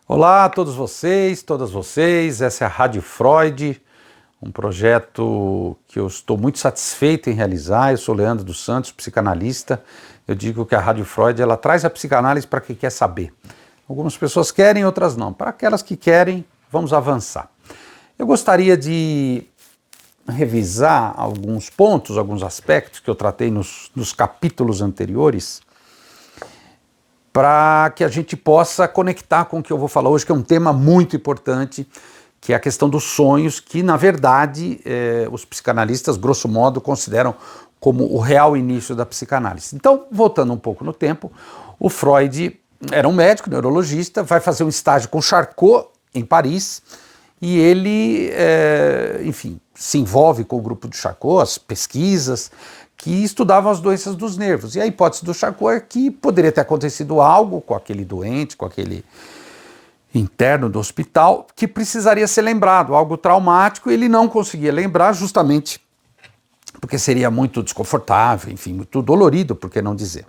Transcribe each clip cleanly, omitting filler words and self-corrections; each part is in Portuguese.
Olá a todos vocês, todas vocês, essa é a Rádio Freud, um projeto que eu estou muito satisfeito em realizar. Eu sou Leandro dos Santos, psicanalista. Eu digo que a Rádio Freud, ela traz a psicanálise para quem quer saber. Algumas pessoas querem, outras não. Para aquelas que querem, vamos avançar. Eu gostaria de revisar alguns pontos, alguns aspectos que eu tratei nos capítulos anteriores, para que a gente possa conectar com o que eu vou falar hoje, que é um tema muito importante, que é a questão dos sonhos, que na verdade os psicanalistas, grosso modo, consideram como o real início da psicanálise. Então, voltando um pouco no tempo, o Freud era um médico, neurologista, vai fazer um estágio com Charcot em Paris, e ele, enfim, se envolve com o grupo de Charcot, as pesquisas, que estudavam as doenças dos nervos. E a hipótese do Charcot é que poderia ter acontecido algo com aquele doente, com aquele interno do hospital, que precisaria ser lembrado, algo traumático, e ele não conseguia lembrar justamente porque seria muito desconfortável, enfim, muito dolorido, por que não dizer.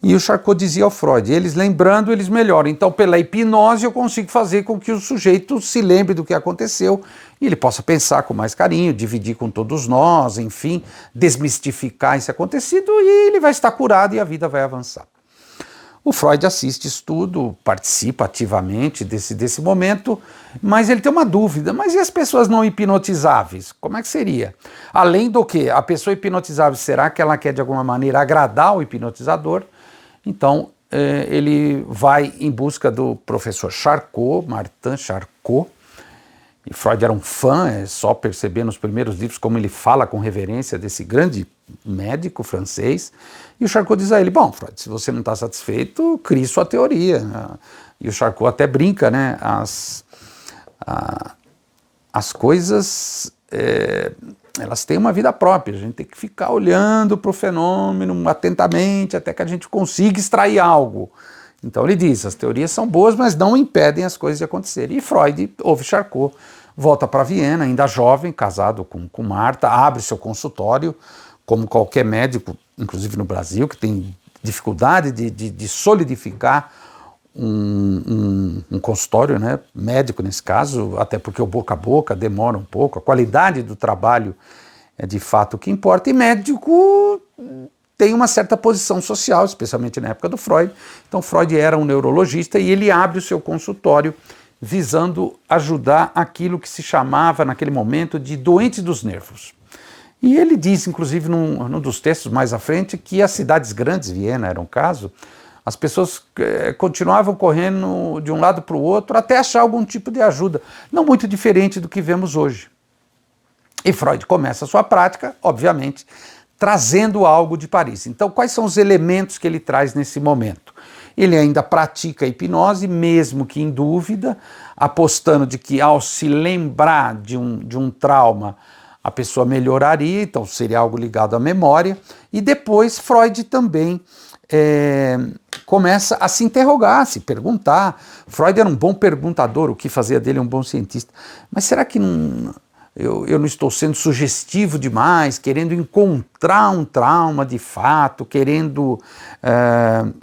E o Charcot dizia ao Freud, eles lembrando, eles melhoram. Então, pela hipnose, eu consigo fazer com que o sujeito se lembre do que aconteceu e ele possa pensar com mais carinho, dividir com todos nós, enfim, desmistificar esse acontecido e ele vai estar curado e a vida vai avançar. O Freud assiste isso tudo, participa ativamente desse momento, mas ele tem uma dúvida, mas e as pessoas não hipnotizáveis? Como é que seria? Além do que, a pessoa hipnotizável, será que ela quer de alguma maneira agradar o hipnotizador? Então, ele vai em busca do professor Charcot, Martin Charcot, e Freud era um fã, é só perceber nos primeiros livros como ele fala com reverência desse grande médico francês, e o Charcot diz a ele, bom, Freud, se você não está satisfeito, crie sua teoria. E o Charcot até brinca, né, as coisas, elas têm uma vida própria, a gente tem que ficar olhando para o fenômeno atentamente até que a gente consiga extrair algo. Então ele diz, as teorias são boas, mas não impedem as coisas de acontecerem. E Freud ouve Charcot, volta para Viena, ainda jovem, casado com Marta, abre seu consultório, como qualquer médico, inclusive no Brasil, que tem dificuldade de solidificar um consultório, né, médico nesse caso, até porque o boca a boca demora um pouco, a qualidade do trabalho é de fato o que importa, e médico tem uma certa posição social, especialmente na época do Freud. Então Freud era um neurologista e ele abre o seu consultório visando ajudar aquilo que se chamava naquele momento de doentes dos nervos. E ele diz, inclusive num dos textos mais à frente, que as cidades grandes, Viena era um caso, as pessoas continuavam correndo de um lado para o outro até achar algum tipo de ajuda, não muito diferente do que vemos hoje. E Freud começa a sua prática, obviamente, trazendo algo de Paris. Então, quais são os elementos que ele traz nesse momento? Ele ainda pratica a hipnose, mesmo que em dúvida, apostando de que ao se lembrar de um trauma, a pessoa melhoraria, então seria algo ligado à memória. E depois Freud também começa a se interrogar, a se perguntar. Freud era um bom perguntador, o que fazia dele um bom cientista. Mas será que eu não estou sendo sugestivo demais, querendo encontrar um trauma de fato, querendo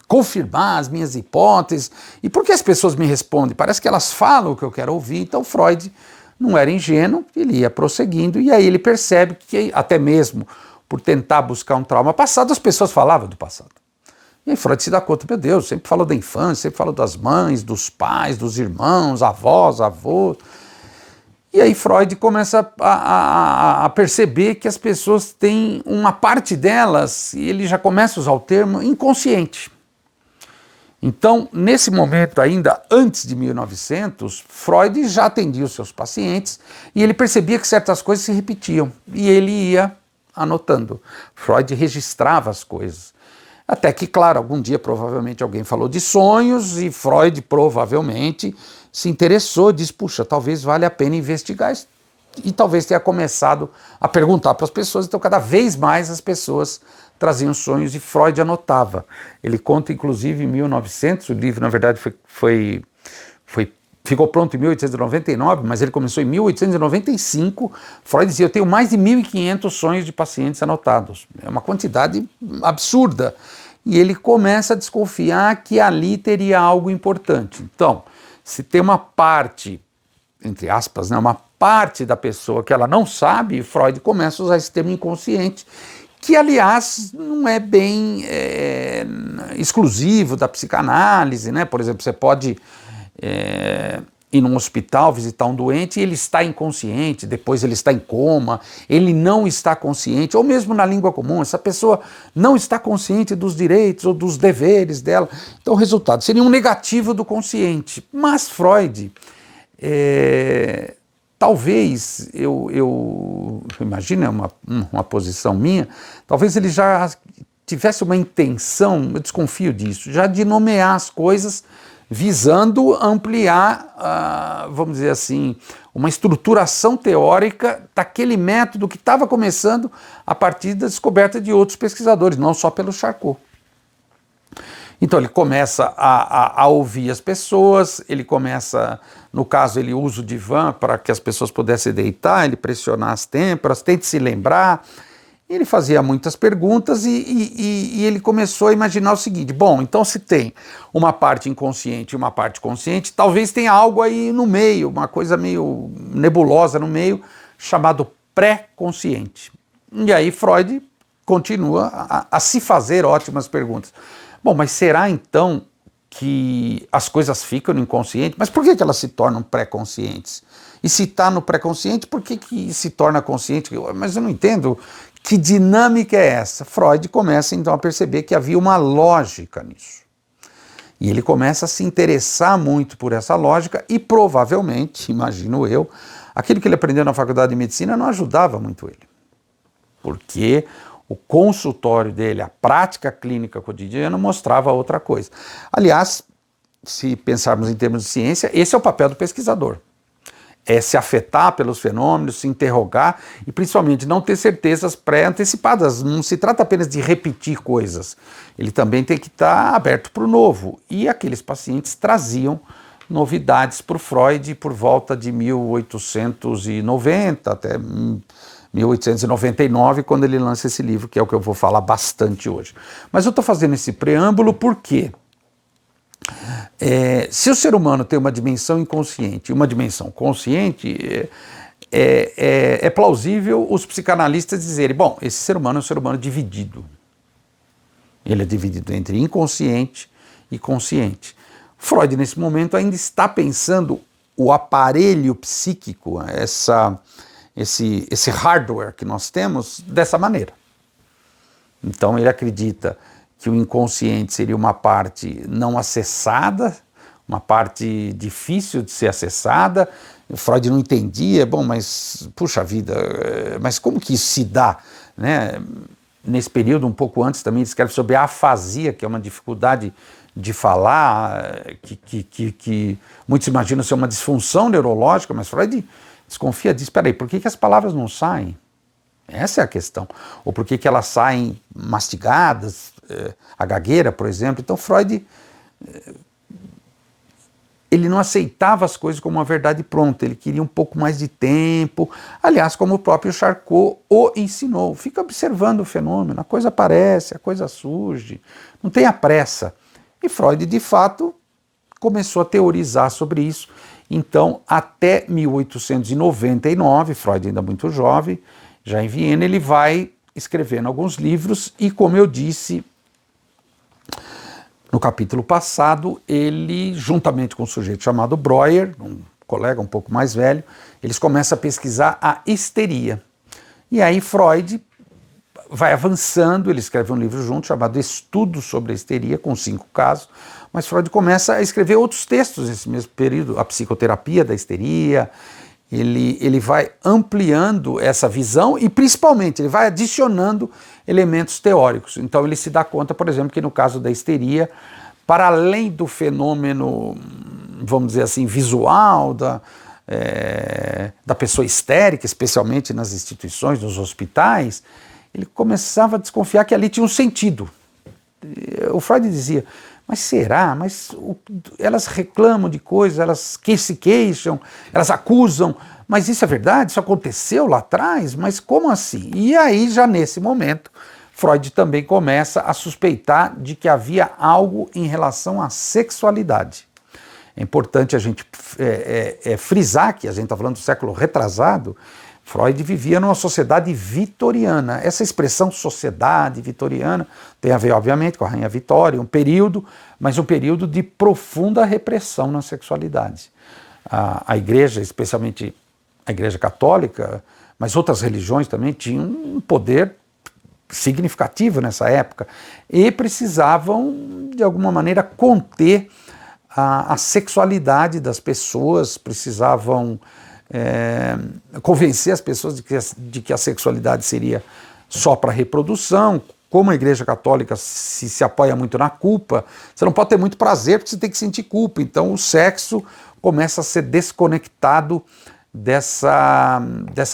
confirmar as minhas hipóteses? E por que as pessoas me respondem? Parece que elas falam o que eu quero ouvir. Então Freud não era ingênuo, ele ia prosseguindo, e aí ele percebe que até mesmo por tentar buscar um trauma passado, as pessoas falavam do passado. E aí Freud se dá conta, meu Deus, sempre falou da infância, sempre falou das mães, dos pais, dos irmãos, avós, avôs. E aí Freud começa a perceber que as pessoas têm uma parte delas, e ele já começa a usar o termo inconsciente. Então, nesse momento ainda, antes de 1900, Freud já atendia os seus pacientes e ele percebia que certas coisas se repetiam e ele ia anotando. Freud registrava as coisas. Até que, claro, algum dia provavelmente alguém falou de sonhos e Freud provavelmente se interessou, disse, puxa, talvez valha a pena investigar isso. E talvez tenha começado a perguntar para as pessoas, então cada vez mais as pessoas traziam sonhos e Freud anotava. Ele conta, inclusive, em 1900, o livro, na verdade, ficou pronto em 1899, mas ele começou em 1895. Freud dizia, eu tenho mais de 1.500 sonhos de pacientes anotados. É uma quantidade absurda. E ele começa a desconfiar que ali teria algo importante. Então, se tem uma parte, entre aspas, né, uma parte da pessoa que ela não sabe, Freud começa a usar esse termo inconsciente, que, aliás, não é bem exclusivo da psicanálise, né? Por exemplo, você pode ir num hospital, visitar um doente e ele está inconsciente, depois ele está em coma, ele não está consciente, ou mesmo na língua comum, essa pessoa não está consciente dos direitos ou dos deveres dela. Então o resultado seria um negativo do consciente. Mas Freud, talvez, eu imagino, é uma posição minha, talvez ele já tivesse uma intenção, eu desconfio disso, já de nomear as coisas visando ampliar, vamos dizer assim, uma estruturação teórica daquele método que estava começando a partir da descoberta de outros pesquisadores, não só pelo Charcot. Então ele começa a ouvir as pessoas, ele começa, no caso ele usa o divã para que as pessoas pudessem deitar, ele pressionar as têmporas, tente se lembrar. Ele fazia muitas perguntas e ele começou a imaginar o seguinte: bom, então se tem uma parte inconsciente e uma parte consciente, talvez tenha algo aí no meio, uma coisa meio nebulosa no meio, chamado pré-consciente. E aí Freud continua a se fazer ótimas perguntas. Bom, mas será então que as coisas ficam no inconsciente? Mas por que elas se tornam pré-conscientes? E se está no pré-consciente, por que se torna consciente? Mas eu não entendo. Que dinâmica é essa? Freud começa então a perceber que havia uma lógica nisso. E ele começa a se interessar muito por essa lógica e provavelmente, imagino eu, aquilo que ele aprendeu na faculdade de medicina não ajudava muito ele. Porque o consultório dele, a prática clínica cotidiana mostrava outra coisa. Aliás, se pensarmos em termos de ciência, esse é o papel do pesquisador. É se afetar pelos fenômenos, se interrogar e principalmente não ter certezas pré-antecipadas. Não se trata apenas de repetir coisas, ele também tem que estar aberto para o novo. E aqueles pacientes traziam novidades para o Freud por volta de 1890 até 1899, quando ele lança esse livro, que é o que eu vou falar bastante hoje. Mas eu estou fazendo esse preâmbulo porque se o ser humano tem uma dimensão inconsciente e uma dimensão consciente, é plausível os psicanalistas dizerem: bom, esse ser humano é um ser humano dividido. Ele é dividido entre inconsciente e consciente. Freud, nesse momento, ainda está pensando o aparelho psíquico, esse hardware que nós temos, dessa maneira. Então ele acredita que o inconsciente seria uma parte não acessada, uma parte difícil de ser acessada. Freud não entendia, bom, mas, puxa vida, mas como que isso se dá? Né? Nesse período, um pouco antes, também ele escreve sobre a afasia, que é uma dificuldade de falar, que muitos imaginam ser uma disfunção neurológica, mas Freud desconfia disso. Espera aí, por que as palavras não saem? Essa é a questão. Ou por que elas saem mastigadas, a gagueira, por exemplo. Então Freud, ele não aceitava as coisas como uma verdade pronta, ele queria um pouco mais de tempo. Aliás, como o próprio Charcot o ensinou, fica observando o fenômeno, a coisa aparece, a coisa surge, não tenha pressa. E Freud, de fato, começou a teorizar sobre isso. Então, até 1899, Freud ainda muito jovem, já em Viena, ele vai escrevendo alguns livros e, como eu disse no capítulo passado, ele, juntamente com um sujeito chamado Breuer, um colega um pouco mais velho, eles começam a pesquisar a histeria. E aí Freud vai avançando, ele escreve um livro junto chamado Estudos sobre a Histeria, com 5 casos, mas Freud começa a escrever outros textos nesse mesmo período, a psicoterapia da histeria. Ele vai ampliando essa visão e, principalmente, ele vai adicionando elementos teóricos. Então, ele se dá conta, por exemplo, que no caso da histeria, para além do fenômeno, vamos dizer assim, visual da pessoa histérica, especialmente nas instituições, nos hospitais, ele começava a desconfiar que ali tinha um sentido. O Freud dizia: mas será? Elas reclamam de coisas, elas se queixam, elas acusam, mas isso é verdade? Isso aconteceu lá atrás? Mas como assim? E aí, já nesse momento, Freud também começa a suspeitar de que havia algo em relação à sexualidade. É importante a gente frisar que a gente está falando do século retrasado. Freud vivia numa sociedade vitoriana. Essa expressão sociedade vitoriana tem a ver, obviamente, com a Rainha Vitória, mas um período de profunda repressão na sexualidade. A igreja, especialmente a igreja católica, mas outras religiões também, tinham um poder significativo nessa época e precisavam, de alguma maneira, conter a sexualidade das pessoas, precisavam convencer as pessoas de que a sexualidade seria só para reprodução. Como a Igreja Católica se apoia muito na culpa, você não pode ter muito prazer porque você tem que sentir culpa. Então o sexo começa a ser desconectado dessa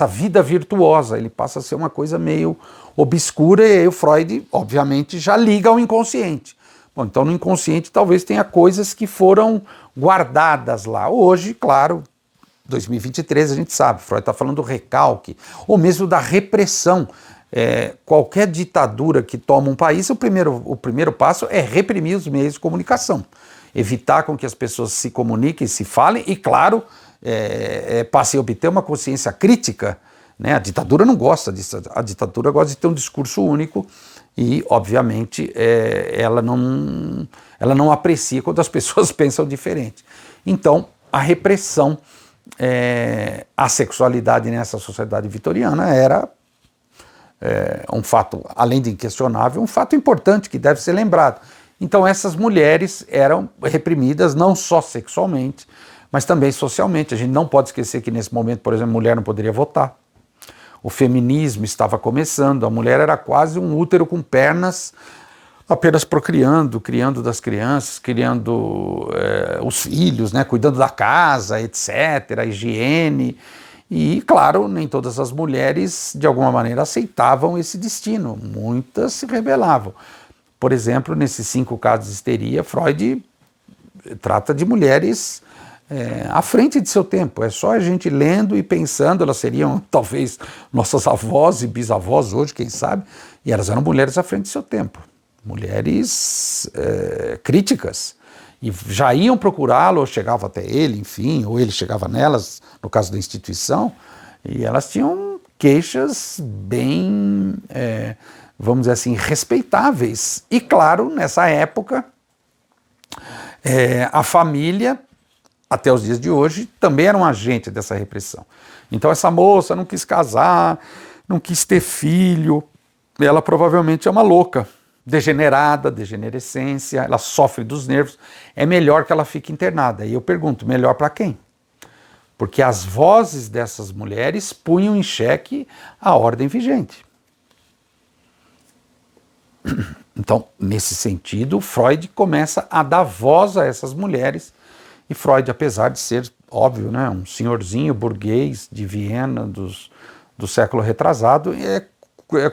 vida virtuosa, ele passa a ser uma coisa meio obscura, e aí o Freud, obviamente, já liga ao inconsciente. Bom, então no inconsciente talvez tenha coisas que foram guardadas lá. Hoje, claro, 2023 a gente sabe, Freud está falando do recalque, ou mesmo da repressão. Qualquer ditadura que toma um país, o primeiro passo é reprimir os meios de comunicação, evitar com que as pessoas se comuniquem, se falem e, claro, passem a obter uma consciência crítica, né? A ditadura não gosta disso, a ditadura gosta de ter um discurso único e, obviamente, ela não aprecia quando as pessoas pensam diferente. Então, a repressão à sexualidade nessa sociedade vitoriana era um fato, além de inquestionável, um fato importante que deve ser lembrado. Então essas mulheres eram reprimidas não só sexualmente, mas também socialmente. A gente não pode esquecer que nesse momento, por exemplo, a mulher não poderia votar. O feminismo estava começando, a mulher era quase um útero com pernas, apenas procriando, criando das crianças, criando os filhos, né, cuidando da casa, etc., a higiene. E, claro, nem todas as mulheres, de alguma maneira, aceitavam esse destino. Muitas se rebelavam. Por exemplo, nesses 5 casos de histeria, Freud trata de mulheres à frente de seu tempo. É só a gente lendo e pensando, elas seriam talvez nossas avós e bisavós hoje, quem sabe, e elas eram mulheres à frente de seu tempo. Mulheres críticas. E já iam procurá-lo, ou chegava até ele, enfim, ou ele chegava nelas, no caso da instituição, e elas tinham queixas bem, vamos dizer assim, respeitáveis. E claro, nessa época, a família, até os dias de hoje, também era um agente dessa repressão. Então essa moça não quis casar, não quis ter filho, ela provavelmente é uma louca. Degenerada, degenerescência, ela sofre dos nervos, é melhor que ela fique internada. E eu pergunto, melhor para quem? Porque as vozes dessas mulheres punham em xeque a ordem vigente. Então, nesse sentido, Freud começa a dar voz a essas mulheres, e Freud, apesar de ser, óbvio, né, um senhorzinho burguês de Viena do século retrasado,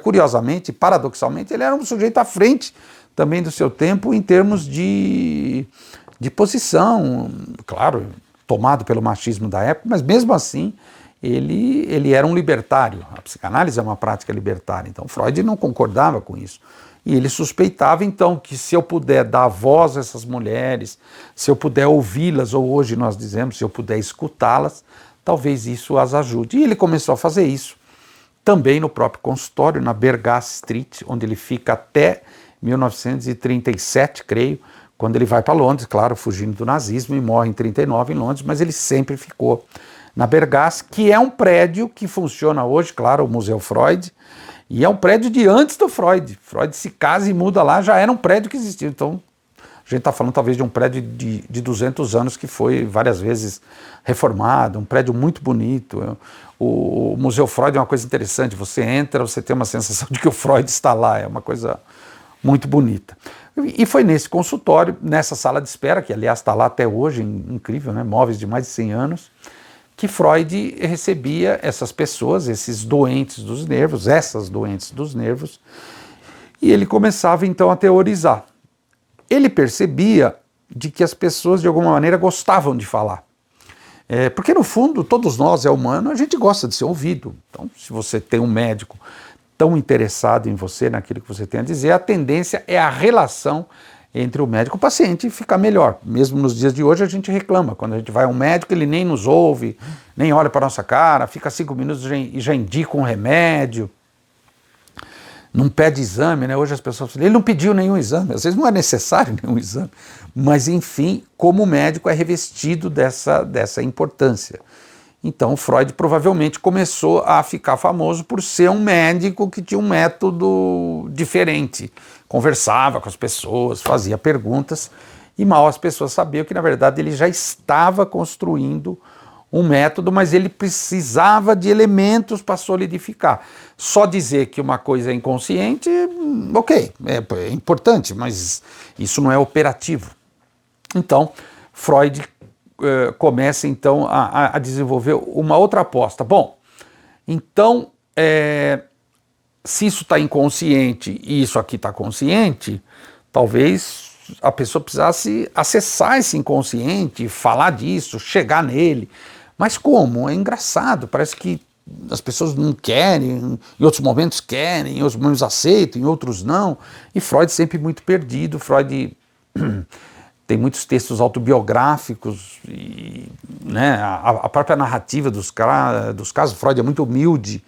curiosamente, paradoxalmente, ele era um sujeito à frente também do seu tempo em termos de posição, claro, tomado pelo machismo da época, mas mesmo assim ele era um libertário. A psicanálise é uma prática libertária, então Freud não concordava com isso. E ele suspeitava então que se eu puder dar voz a essas mulheres, se eu puder ouvi-las, ou hoje nós dizemos, se eu puder escutá-las, talvez isso as ajude. E ele começou a fazer isso também no próprio consultório, na Bergasse Street, onde ele fica até 1937, creio, quando ele vai para Londres, claro, fugindo do nazismo, e morre em 1939 em Londres, mas ele sempre ficou na Bergasse, que é um prédio que funciona hoje, claro, o Museu Freud, e é um prédio de antes do Freud. Freud se casa e muda lá, já era um prédio que existia. Então, a gente está falando talvez de um prédio de 200 anos que foi várias vezes reformado, um prédio muito bonito. O Museu Freud é uma coisa interessante, você entra, você tem uma sensação de que o Freud está lá, é uma coisa muito bonita. E foi nesse consultório, nessa sala de espera, que aliás está lá até hoje, incrível, né? Móveis de mais de 100 anos, que Freud recebia essas pessoas, esses doentes dos nervos, essas doentes dos nervos, e ele começava então a teorizar. Ele percebia de que as pessoas de alguma maneira gostavam de falar. Porque no fundo, todos nós, é humano, a gente gosta de ser ouvido. Então, se você tem um médico tão interessado em você, naquilo que você tem a dizer, a tendência é a relação entre o médico e o paciente ficar melhor. Mesmo nos dias de hoje a gente reclama, quando a gente vai a um médico ele nem nos ouve, nem olha para a nossa cara, fica 5 minutos e já indica um remédio, não pede exame, né? Hoje as pessoas falam, ele não pediu nenhum exame, às vezes não é necessário nenhum exame, mas enfim, como o médico é revestido dessa importância. Então Freud provavelmente começou a ficar famoso por ser um médico que tinha um método diferente, conversava com as pessoas, fazia perguntas, e mal as pessoas sabiam que na verdade ele já estava construindo um método, mas ele precisava de elementos para solidificar. Só dizer que uma coisa é inconsciente, ok, é importante, mas isso não é operativo. Então, Freud começa então a desenvolver uma outra aposta. Bom, então, se isso está inconsciente e isso aqui está consciente, talvez a pessoa precisasse acessar esse inconsciente, falar disso, chegar nele. Mas como? É engraçado, parece que as pessoas não querem, em outros momentos querem, em outros momentos aceitam, em outros não. E Freud sempre muito perdido. Freud tem muitos textos autobiográficos, e, né, a própria narrativa dos casos. Freud é muito humilde.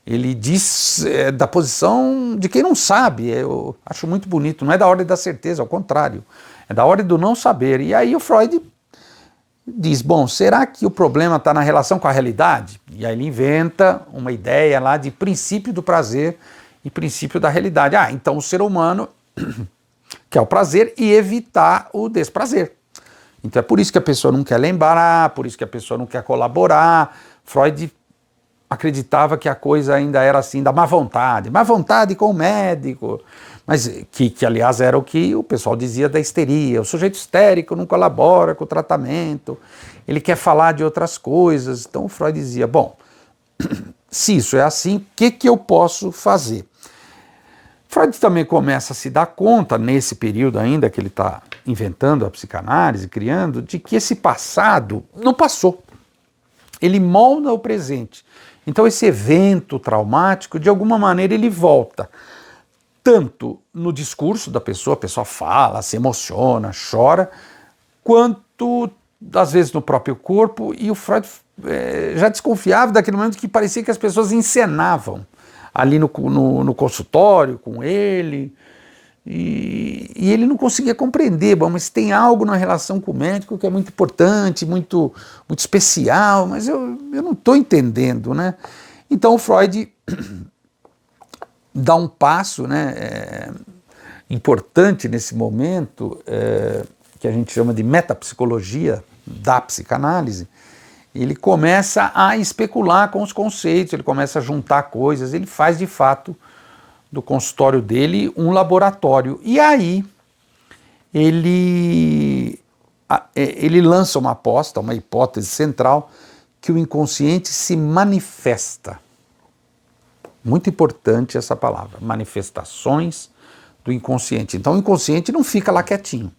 Ele diz da posição de quem não sabe. Eu acho muito bonito. Não é da ordem da certeza, ao contrário. É da ordem do não saber. E aí o Freud diz, bom, será que o problema está na relação com a realidade? E aí ele inventa uma ideia lá de princípio do prazer e princípio da realidade. Então o ser humano quer o prazer e evitar o desprazer. Então é por isso que a pessoa não quer lembrar, por isso que a pessoa não quer colaborar. Freud acreditava que a coisa ainda era assim, da má vontade com o médico, mas que aliás era o que o pessoal dizia da histeria. O sujeito histérico não colabora com o tratamento, ele quer falar de outras coisas. Então o Freud dizia, bom, se isso é assim, o que eu posso fazer? Freud também começa a se dar conta, nesse período ainda que ele está inventando a psicanálise, criando, de que esse passado não passou. Ele molda o presente. Então esse evento traumático, de alguma maneira, ele volta. Tanto no discurso da pessoa, a pessoa fala, se emociona, chora, quanto, às vezes, no próprio corpo. E o Freud já desconfiava daquele momento que parecia que as pessoas encenavam ali no consultório com ele. E ele não conseguia compreender, bom, mas tem algo na relação com o médico que é muito importante, muito especial, mas eu não estou entendendo, né? Então o Freud dá um passo, né, importante nesse momento, que a gente chama de metapsicologia da psicanálise. Ele começa a especular com os conceitos, ele começa a juntar coisas, ele faz de fato do consultório dele um laboratório. E aí ele lança uma aposta, uma hipótese central, que o inconsciente se manifesta. Muito importante essa palavra, manifestações do inconsciente. Então o inconsciente não fica lá quietinho.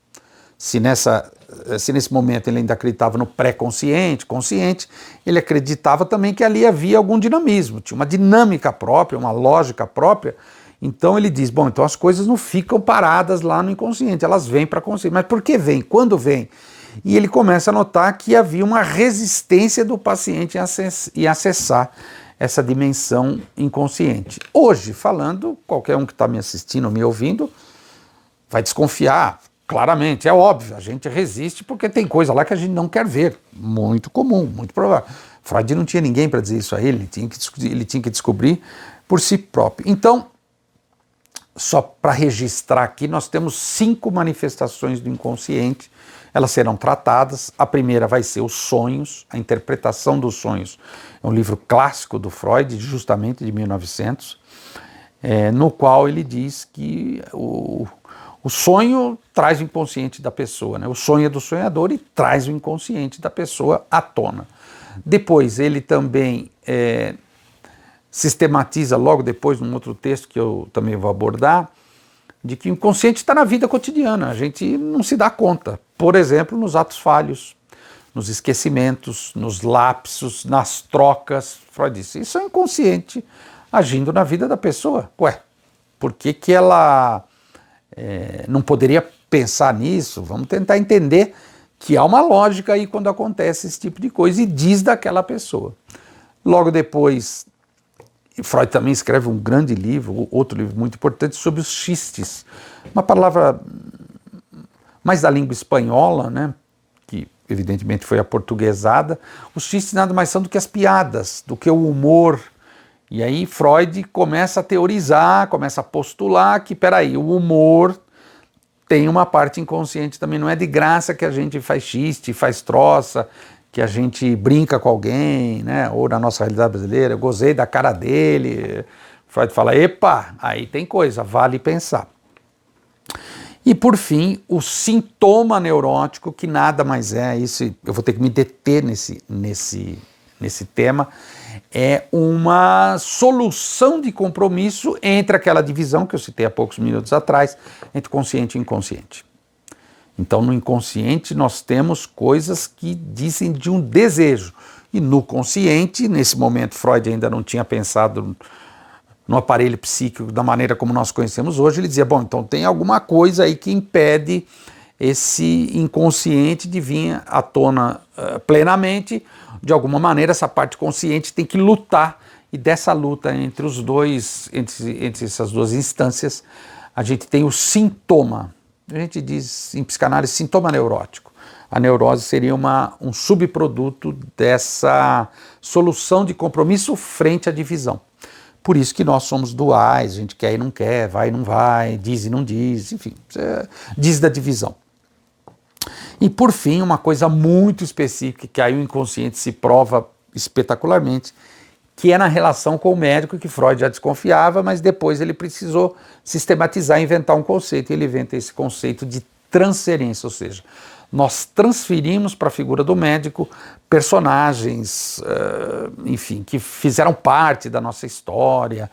Se nesse momento ele ainda acreditava no pré-consciente, consciente, ele acreditava também que ali havia algum dinamismo, tinha uma dinâmica própria, uma lógica própria. Então ele diz, bom, então as coisas não ficam paradas lá no inconsciente, elas vêm para a consciência. Mas por que vêm? Quando vêm? E ele começa a notar que havia uma resistência do paciente em acessar essa dimensão inconsciente. Hoje, falando, qualquer um que está me assistindo, me ouvindo, vai desconfiar. Claramente, é óbvio, a gente resiste porque tem coisa lá que a gente não quer ver. Muito comum, muito provável. Freud não tinha ninguém para dizer isso a ele, ele tinha que descobrir por si próprio. Então, só para registrar aqui, nós temos 5 manifestações do inconsciente, elas serão tratadas. A primeira vai ser os sonhos, a interpretação dos sonhos. É um livro clássico do Freud, justamente de 1900, no qual ele diz que o sonho traz o inconsciente da pessoa, né? O sonho é do sonhador e traz o inconsciente da pessoa à tona. Depois ele também sistematiza, logo depois, num outro texto que eu também vou abordar, de que o inconsciente está na vida cotidiana, a gente não se dá conta. Por exemplo, nos atos falhos, nos esquecimentos, nos lapsos, nas trocas. Freud disse, isso é inconsciente agindo na vida da pessoa. Ué, por que ela não poderia pensar nisso, vamos tentar entender que há uma lógica aí quando acontece esse tipo de coisa, e diz daquela pessoa. Logo depois, Freud também escreve um grande livro, outro livro muito importante, sobre os xistes, uma palavra mais da língua espanhola, né, que evidentemente foi aportuguesada. Os xistes nada mais são do que as piadas, do que o humor. E aí Freud começa a teorizar, começa a postular que, peraí, o humor tem uma parte inconsciente também, não é de graça que a gente faz xiste, faz troça, que a gente brinca com alguém, né? Ou na nossa realidade brasileira, eu gozei da cara dele. Freud fala, epa, aí tem coisa, vale pensar. E por fim, o sintoma neurótico, que nada mais é, isso eu vou ter que me deter nesse tema, é uma solução de compromisso entre aquela divisão que eu citei há poucos minutos atrás, entre consciente e inconsciente. Então, no inconsciente, nós temos coisas que dizem de um desejo. E no consciente, nesse momento, Freud ainda não tinha pensado no aparelho psíquico da maneira como nós conhecemos hoje. Ele dizia, bom, então tem alguma coisa aí que impede esse inconsciente de vir à tona plenamente. De alguma maneira, essa parte consciente tem que lutar. E dessa luta entre os dois, entre essas duas instâncias, a gente tem o sintoma. A gente diz em psicanálise sintoma neurótico. A neurose seria um subproduto dessa solução de compromisso frente à divisão. Por isso que nós somos duais, a gente quer e não quer, vai e não vai, diz e não diz, enfim, diz da divisão. E por fim, uma coisa muito específica, que aí o inconsciente se prova espetacularmente, que é na relação com o médico, que Freud já desconfiava, mas depois ele precisou sistematizar, inventar um conceito, e ele inventa esse conceito de transferência, ou seja, nós transferimos para a figura do médico personagens, enfim, que fizeram parte da nossa história,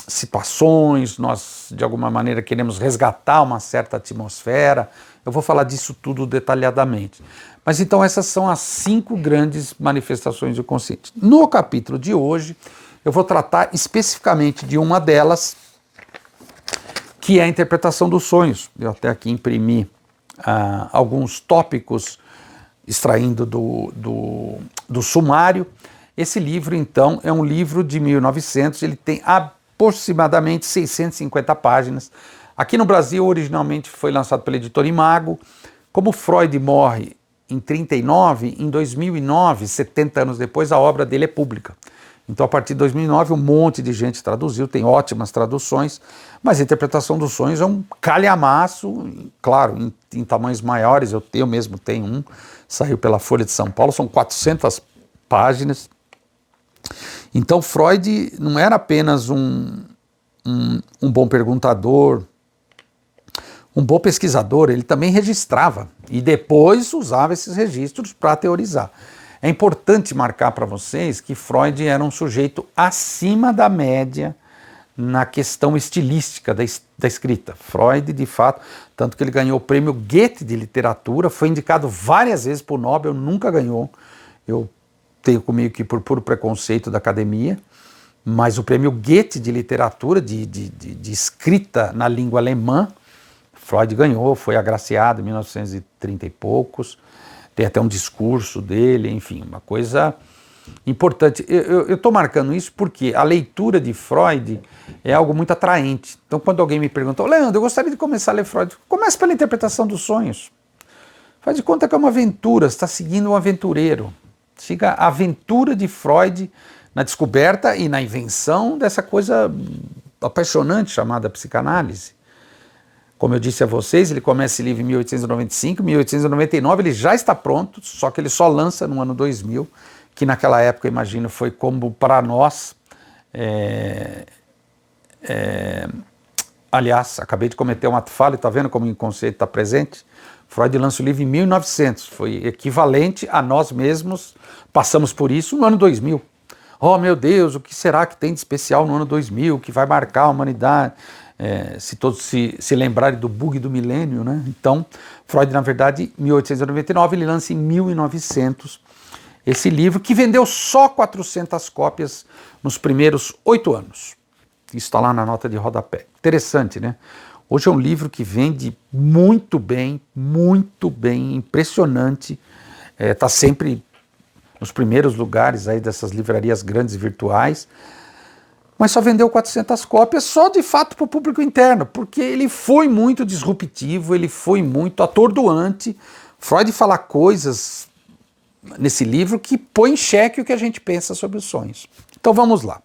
situações, nós de alguma maneira queremos resgatar uma certa atmosfera. Eu vou falar disso tudo detalhadamente. Mas então essas são as 5 grandes manifestações do consciente. No capítulo de hoje, eu vou tratar especificamente de uma delas, que é a interpretação dos sonhos. Eu até aqui imprimi alguns tópicos extraindo do sumário. Esse livro, então, é um livro de 1900, ele tem aproximadamente 650 páginas. Aqui no Brasil, originalmente foi lançado pela editora Imago. Como Freud morre em 39, em 2009, 70 anos depois, a obra dele é pública. Então, a partir de 2009, um monte de gente traduziu, tem ótimas traduções, mas a interpretação dos sonhos é um calhamaço, claro, em tamanhos maiores, eu mesmo tenho um, saiu pela Folha de São Paulo, são 400 páginas. Então, Freud não era apenas um bom perguntador, um bom pesquisador, ele também registrava e depois usava esses registros para teorizar. É importante marcar para vocês que Freud era um sujeito acima da média na questão estilística da escrita. Freud, de fato, tanto que ele ganhou o prêmio Goethe de literatura, foi indicado várias vezes para o Nobel, nunca ganhou. Eu tenho comigo que por puro preconceito da academia, mas o prêmio Goethe de literatura, de escrita na língua alemã, Freud ganhou, foi agraciado em 1930 e poucos, tem até um discurso dele, enfim, uma coisa importante. Eu estou marcando isso porque a leitura de Freud é algo muito atraente. Então, quando alguém me pergunta, Leandro, eu gostaria de começar a ler Freud, comece pela interpretação dos sonhos. Faz de conta que é uma aventura, você está seguindo um aventureiro. Siga a aventura de Freud na descoberta e na invenção dessa coisa apaixonante chamada psicanálise. Como eu disse a vocês, ele começa esse livro em 1895, 1899 ele já está pronto, só que ele só lança no ano 2000, que naquela época, imagino, foi como para nós. Aliás, acabei de cometer um ato falho, está vendo como o inconsciente está presente? Freud lança o livro em 1900, foi equivalente a nós mesmos, passamos por isso no ano 2000. Oh, meu Deus, o que será que tem de especial no ano 2000, que vai marcar a humanidade? Se todos se lembrarem do bug do milênio, né? Então, Freud, na verdade, em 1899, ele lança em 1900 esse livro, que vendeu só 400 cópias nos primeiros 8 anos. Isso está lá na nota de rodapé. Interessante, né? Hoje é um livro que vende muito bem, impressionante. Está sempre nos primeiros lugares aí dessas livrarias grandes e virtuais. Mas só vendeu 400 cópias só de fato para o público interno, porque ele foi muito disruptivo, ele foi muito atordoante. Freud fala coisas nesse livro que põe em xeque o que a gente pensa sobre os sonhos. Então vamos lá.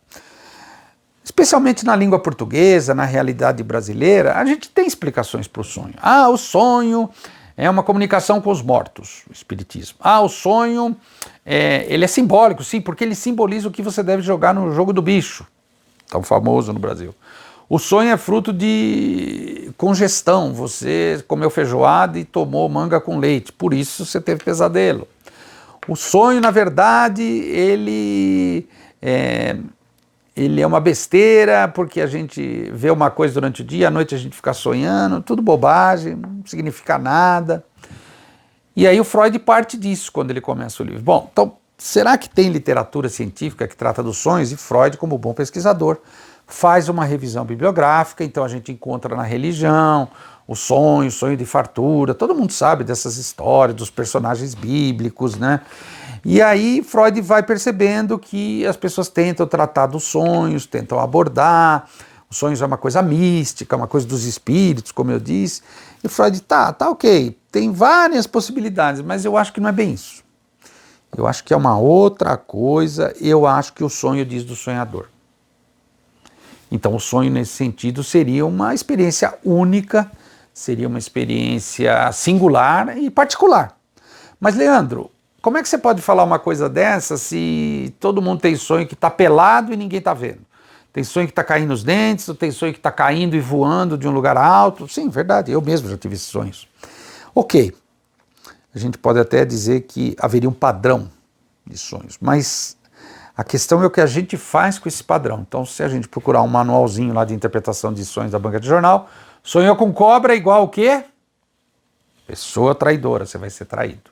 Especialmente na língua portuguesa, na realidade brasileira, a gente tem explicações para o sonho. O sonho é uma comunicação com os mortos, o espiritismo. O sonho, ele é simbólico, sim, porque ele simboliza o que você deve jogar no jogo do bicho, tão famoso no Brasil. O sonho é fruto de congestão, você comeu feijoada e tomou manga com leite, por isso você teve pesadelo. O sonho, na verdade, ele é uma besteira, porque a gente vê uma coisa durante o dia, à noite a gente fica sonhando, tudo bobagem, não significa nada. E aí o Freud parte disso quando ele começa o livro. Bom, então, será que tem literatura científica que trata dos sonhos? E Freud, como bom pesquisador, faz uma revisão bibliográfica, então a gente encontra na religião o sonho de fartura, todo mundo sabe dessas histórias, dos personagens bíblicos, né? E aí Freud vai percebendo que as pessoas tentam tratar dos sonhos, tentam abordar, os sonhos é uma coisa mística, uma coisa dos espíritos, como eu disse, e Freud, tá ok, tem várias possibilidades, mas eu acho que não é bem isso. Eu acho que é uma outra coisa, eu acho que o sonho diz do sonhador. Então o sonho nesse sentido seria uma experiência única, seria uma experiência singular e particular. Mas Leandro, como é que você pode falar uma coisa dessa se todo mundo tem sonho que está pelado e ninguém está vendo? Tem sonho que está caindo os dentes, tem sonho que está caindo e voando de um lugar alto. Sim, verdade, eu mesmo já tive esses sonhos. Ok, a gente pode até dizer que haveria um padrão de sonhos, mas a questão é o que a gente faz com esse padrão. Então, se a gente procurar um manualzinho lá de interpretação de sonhos da banca de jornal, sonhou com cobra igual o quê? Pessoa traidora, você vai ser traído.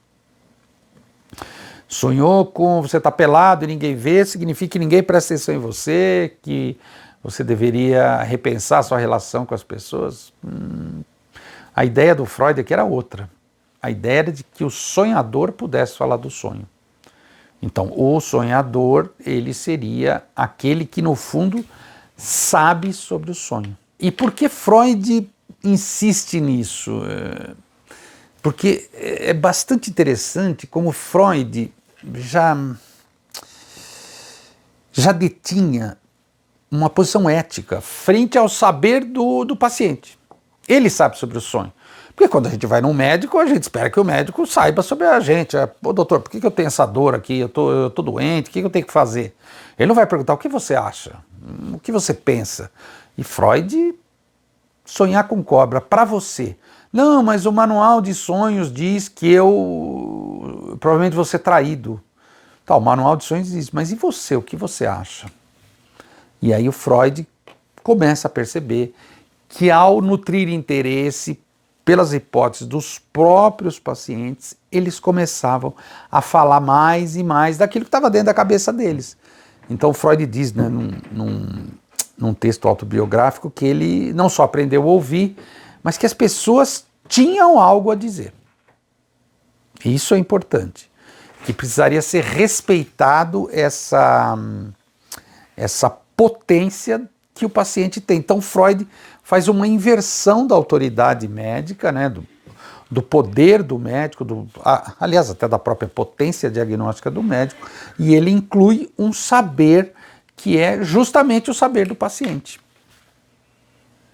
Sonhou com você tá pelado e ninguém vê, significa que ninguém presta atenção em você, que você deveria repensar a sua relação com as pessoas. A ideia do Freud aqui era outra. A ideia era de que o sonhador pudesse falar do sonho. Então, o sonhador, ele seria aquele que, no fundo, sabe sobre o sonho. E por que Freud insiste nisso? Porque é bastante interessante como Freud já detinha uma posição ética frente ao saber do paciente. Ele sabe sobre o sonho. Porque quando a gente vai num médico, a gente espera que o médico saiba sobre a gente. Doutor, por que eu tenho essa dor aqui? Eu tô doente, o que eu tenho que fazer? Ele não vai perguntar o que você acha, o que você pensa. E Freud, sonhar com cobra para você. Não, mas o manual de sonhos diz que eu provavelmente vou ser traído. Tá, o manual de sonhos diz, mas e você, o que você acha? E aí o Freud começa a perceber que ao nutrir interesse pelas hipóteses dos próprios pacientes, eles começavam a falar mais e mais daquilo que estava dentro da cabeça deles. Então Freud diz, né, num texto autobiográfico, que ele não só aprendeu a ouvir, mas que as pessoas tinham algo a dizer. E isso é importante, que precisaria ser respeitado essa potência que o paciente tem. Então Freud faz uma inversão da autoridade médica, né, do poder do médico, aliás, até da própria potência diagnóstica do médico, e ele inclui um saber que é justamente o saber do paciente.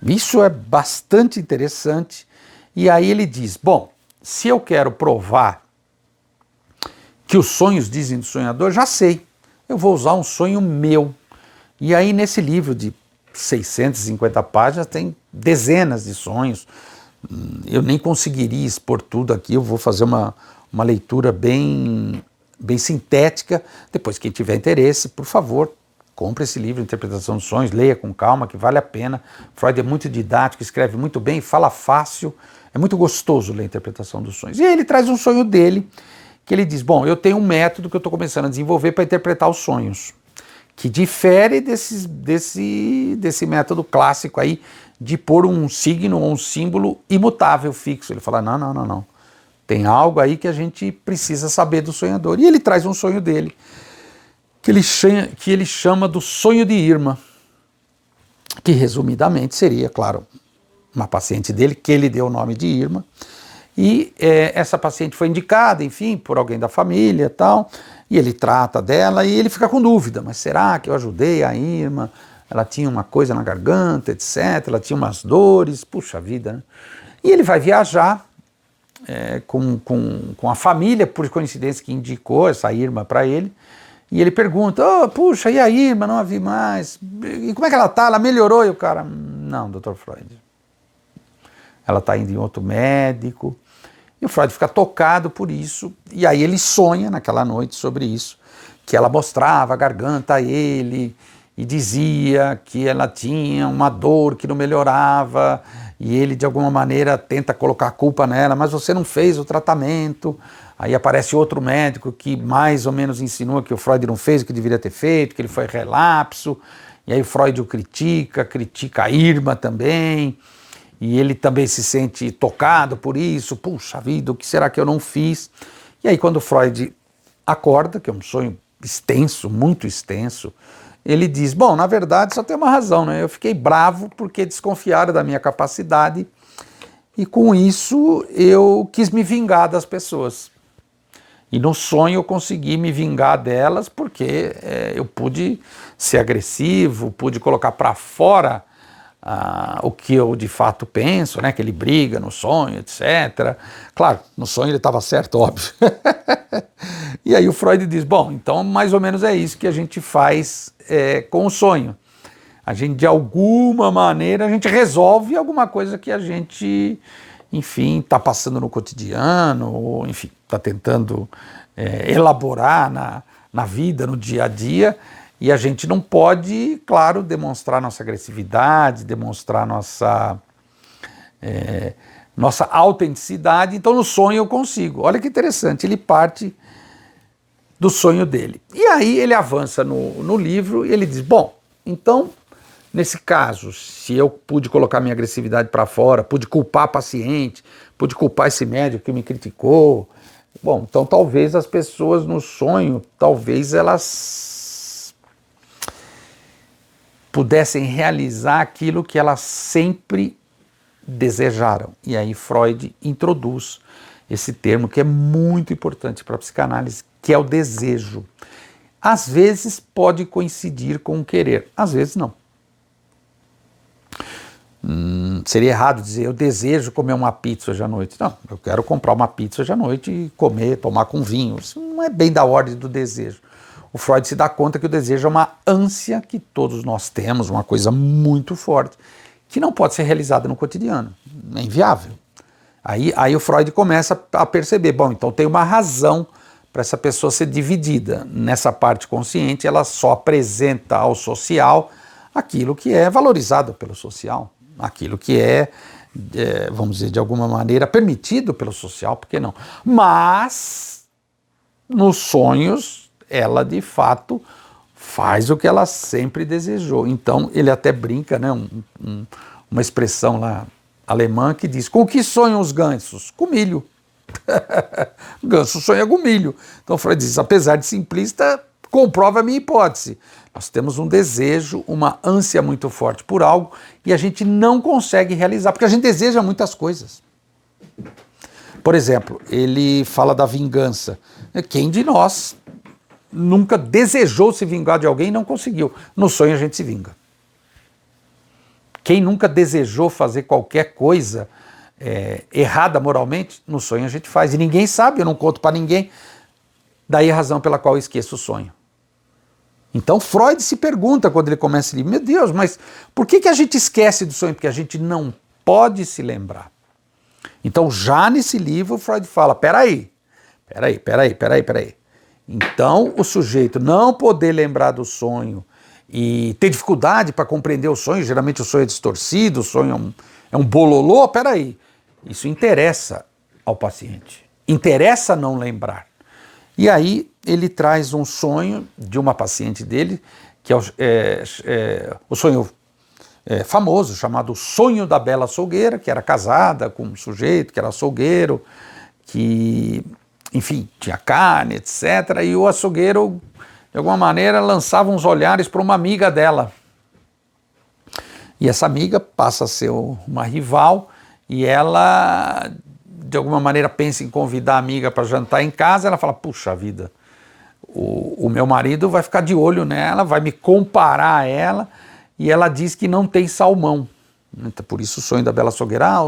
Isso é bastante interessante, e aí ele diz, bom, se eu quero provar que os sonhos dizem do sonhador, já sei, eu vou usar um sonho meu. E aí nesse livro de 650 páginas tem dezenas de sonhos, eu nem conseguiria expor tudo aqui, eu vou fazer uma leitura bem sintética. Depois, quem tiver interesse, por favor, compre esse livro, Interpretação dos Sonhos, leia com calma, que vale a pena. Freud é muito didático, escreve muito bem, fala fácil, é muito gostoso ler a Interpretação dos Sonhos. E aí ele traz um sonho dele, que ele diz, bom, eu tenho um método que eu estou começando a desenvolver para interpretar os sonhos, que difere desse método clássico aí de pôr um signo ou um símbolo imutável, fixo. Ele fala, não, não, não, não. Tem algo aí que a gente precisa saber do sonhador. E ele traz um sonho dele, que ele chama do sonho de Irma, que resumidamente seria, claro, uma paciente dele, que ele deu o nome de Irma, e essa paciente foi indicada, enfim, por alguém da família e tal, e ele trata dela e ele fica com dúvida, mas será que eu ajudei a Irma? Ela tinha uma coisa na garganta, etc, ela tinha umas dores, puxa vida, né? E ele vai viajar com a família, por coincidência, que indicou essa Irma para ele, e ele pergunta, oh, puxa, e a Irma? Não a vi mais, e como é que ela tá? Ela melhorou? E o cara, não, Dr. Freud, ela está indo em outro médico. E o Freud fica tocado por isso, e aí ele sonha naquela noite sobre isso, que ela mostrava a garganta a ele, e dizia que ela tinha uma dor que não melhorava, e ele de alguma maneira tenta colocar a culpa nela, mas você não fez o tratamento. Aí aparece outro médico que mais ou menos insinua que o Freud não fez o que deveria ter feito, que ele foi relapso, e aí o Freud o critica a Irma também, e ele também se sente tocado por isso, puxa vida, o que será que eu não fiz? E aí quando Freud acorda, que é um sonho extenso, muito extenso, ele diz, bom, na verdade só tem uma razão, né? Eu fiquei bravo porque desconfiaram da minha capacidade e com isso eu quis me vingar das pessoas. E no sonho eu consegui me vingar delas porque eu pude ser agressivo, pude colocar para fora o que eu de fato penso, né, que ele briga no sonho, etc. Claro, no sonho ele estava certo, óbvio. E aí o Freud diz, bom, então mais ou menos é isso que a gente faz com o sonho. A gente, de alguma maneira, a gente resolve alguma coisa que a gente, enfim, está passando no cotidiano, ou, enfim, está tentando elaborar na vida, no dia a dia, e a gente não pode, claro, demonstrar nossa agressividade, demonstrar nossa autenticidade. Então no sonho eu consigo. Olha que interessante, ele parte do sonho dele. E aí ele avança no livro e ele diz, bom, então, nesse caso, se eu pude colocar minha agressividade para fora, pude culpar a paciente, pude culpar esse médico que me criticou, bom, então talvez as pessoas no sonho, talvez elas pudessem realizar aquilo que elas sempre desejaram. E aí Freud introduz esse termo que é muito importante para a psicanálise, que é o desejo. Às vezes pode coincidir com o querer, às vezes não. Seria errado dizer, eu desejo comer uma pizza hoje à noite. Não, eu quero comprar uma pizza hoje à noite e comer, tomar com vinho. Isso não é bem da ordem do desejo. O Freud se dá conta que o desejo é uma ânsia que todos nós temos, uma coisa muito forte, que não pode ser realizada no cotidiano, é inviável. Aí o Freud começa a perceber, bom, então tem uma razão para essa pessoa ser dividida. Nessa parte consciente, ela só apresenta ao social aquilo que é valorizado pelo social, aquilo que vamos dizer, de alguma maneira, permitido pelo social, por que não? Mas, nos sonhos, ela de fato faz o que ela sempre desejou. Então, ele até brinca, né, uma expressão lá alemã que diz, com que sonham os gansos? Com milho. O ganso sonha com milho. Então Freud diz, apesar de simplista, comprova a minha hipótese. Nós temos um desejo, uma ânsia muito forte por algo e a gente não consegue realizar, porque a gente deseja muitas coisas. Por exemplo, ele fala da vingança. Quem de nós nunca desejou se vingar de alguém e não conseguiu? No sonho a gente se vinga. Quem nunca desejou fazer qualquer coisa errada moralmente, no sonho a gente faz. E ninguém sabe, eu não conto para ninguém. Daí a razão pela qual eu esqueço o sonho. Então Freud se pergunta quando ele começa esse livro, meu Deus, mas por que a gente esquece do sonho? Porque a gente não pode se lembrar. Então já nesse livro Freud fala, peraí. Então o sujeito não poder lembrar do sonho e ter dificuldade para compreender o sonho, geralmente o sonho é distorcido, o sonho é um bololô, peraí, isso interessa ao paciente, interessa não lembrar. E aí ele traz um sonho de uma paciente dele que é o sonho famoso, chamado Sonho da Bela Açougueira, que era casada com um sujeito que era açougueiro, que, enfim, tinha carne, etc. E o açougueiro, de alguma maneira, lançava uns olhares para uma amiga dela. E essa amiga passa a ser uma rival e ela, de alguma maneira, pensa em convidar a amiga para jantar em casa. Ela fala, puxa vida, o meu marido vai ficar de olho nela, vai me comparar a ela, e ela diz que não tem salmão. Então, por isso o sonho da Bela Açougueira,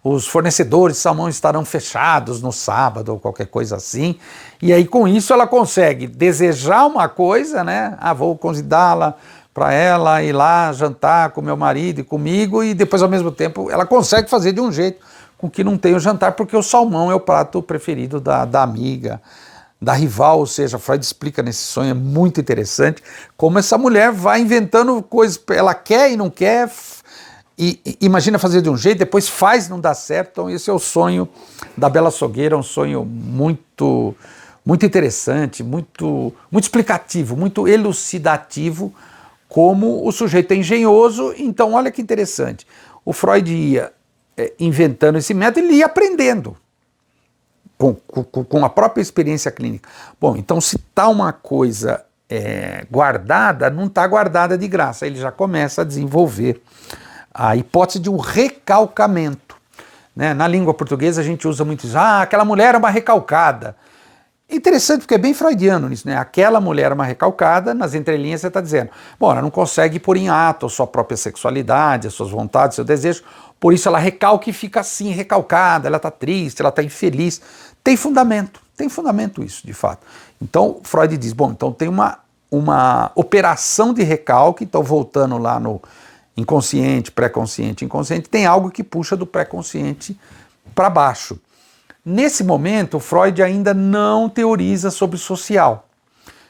os fornecedores de salmão estarão fechados no sábado ou qualquer coisa assim. E aí com isso ela consegue desejar uma coisa, né? Vou convidá-la para ela ir lá jantar com meu marido e comigo, e depois ao mesmo tempo ela consegue fazer de um jeito com que não tenha o jantar, porque o salmão é o prato preferido da amiga, da rival. Ou seja, Freud explica nesse sonho, é muito interessante, como essa mulher vai inventando coisas, ela quer e não quer, e imagina fazer de um jeito, depois faz, não dá certo. Então esse é o sonho da Bela Açougueira, um sonho muito, muito interessante, muito, muito explicativo, muito elucidativo, como o sujeito é engenhoso. Então olha que interessante, o Freud ia inventando esse método, ele ia aprendendo com a própria experiência clínica. Bom, então se está uma coisa guardada, não está guardada de graça. Ele já começa a desenvolver a hipótese de um recalcamento, né? Na língua portuguesa a gente usa muito isso, aquela mulher é uma recalcada. Interessante, porque é bem freudiano nisso, né? Aquela mulher é uma recalcada, nas entrelinhas você está dizendo, bom, ela não consegue pôr em ato a sua própria sexualidade, as suas vontades, seu desejo, por isso ela recalca e fica assim, recalcada, ela está triste, ela está infeliz. Tem fundamento isso, de fato. Então, Freud diz, bom, então tem uma operação de recalque, então voltando lá no inconsciente, pré-consciente, inconsciente, tem algo que puxa do pré-consciente para baixo. Nesse momento, Freud ainda não teoriza sobre o social,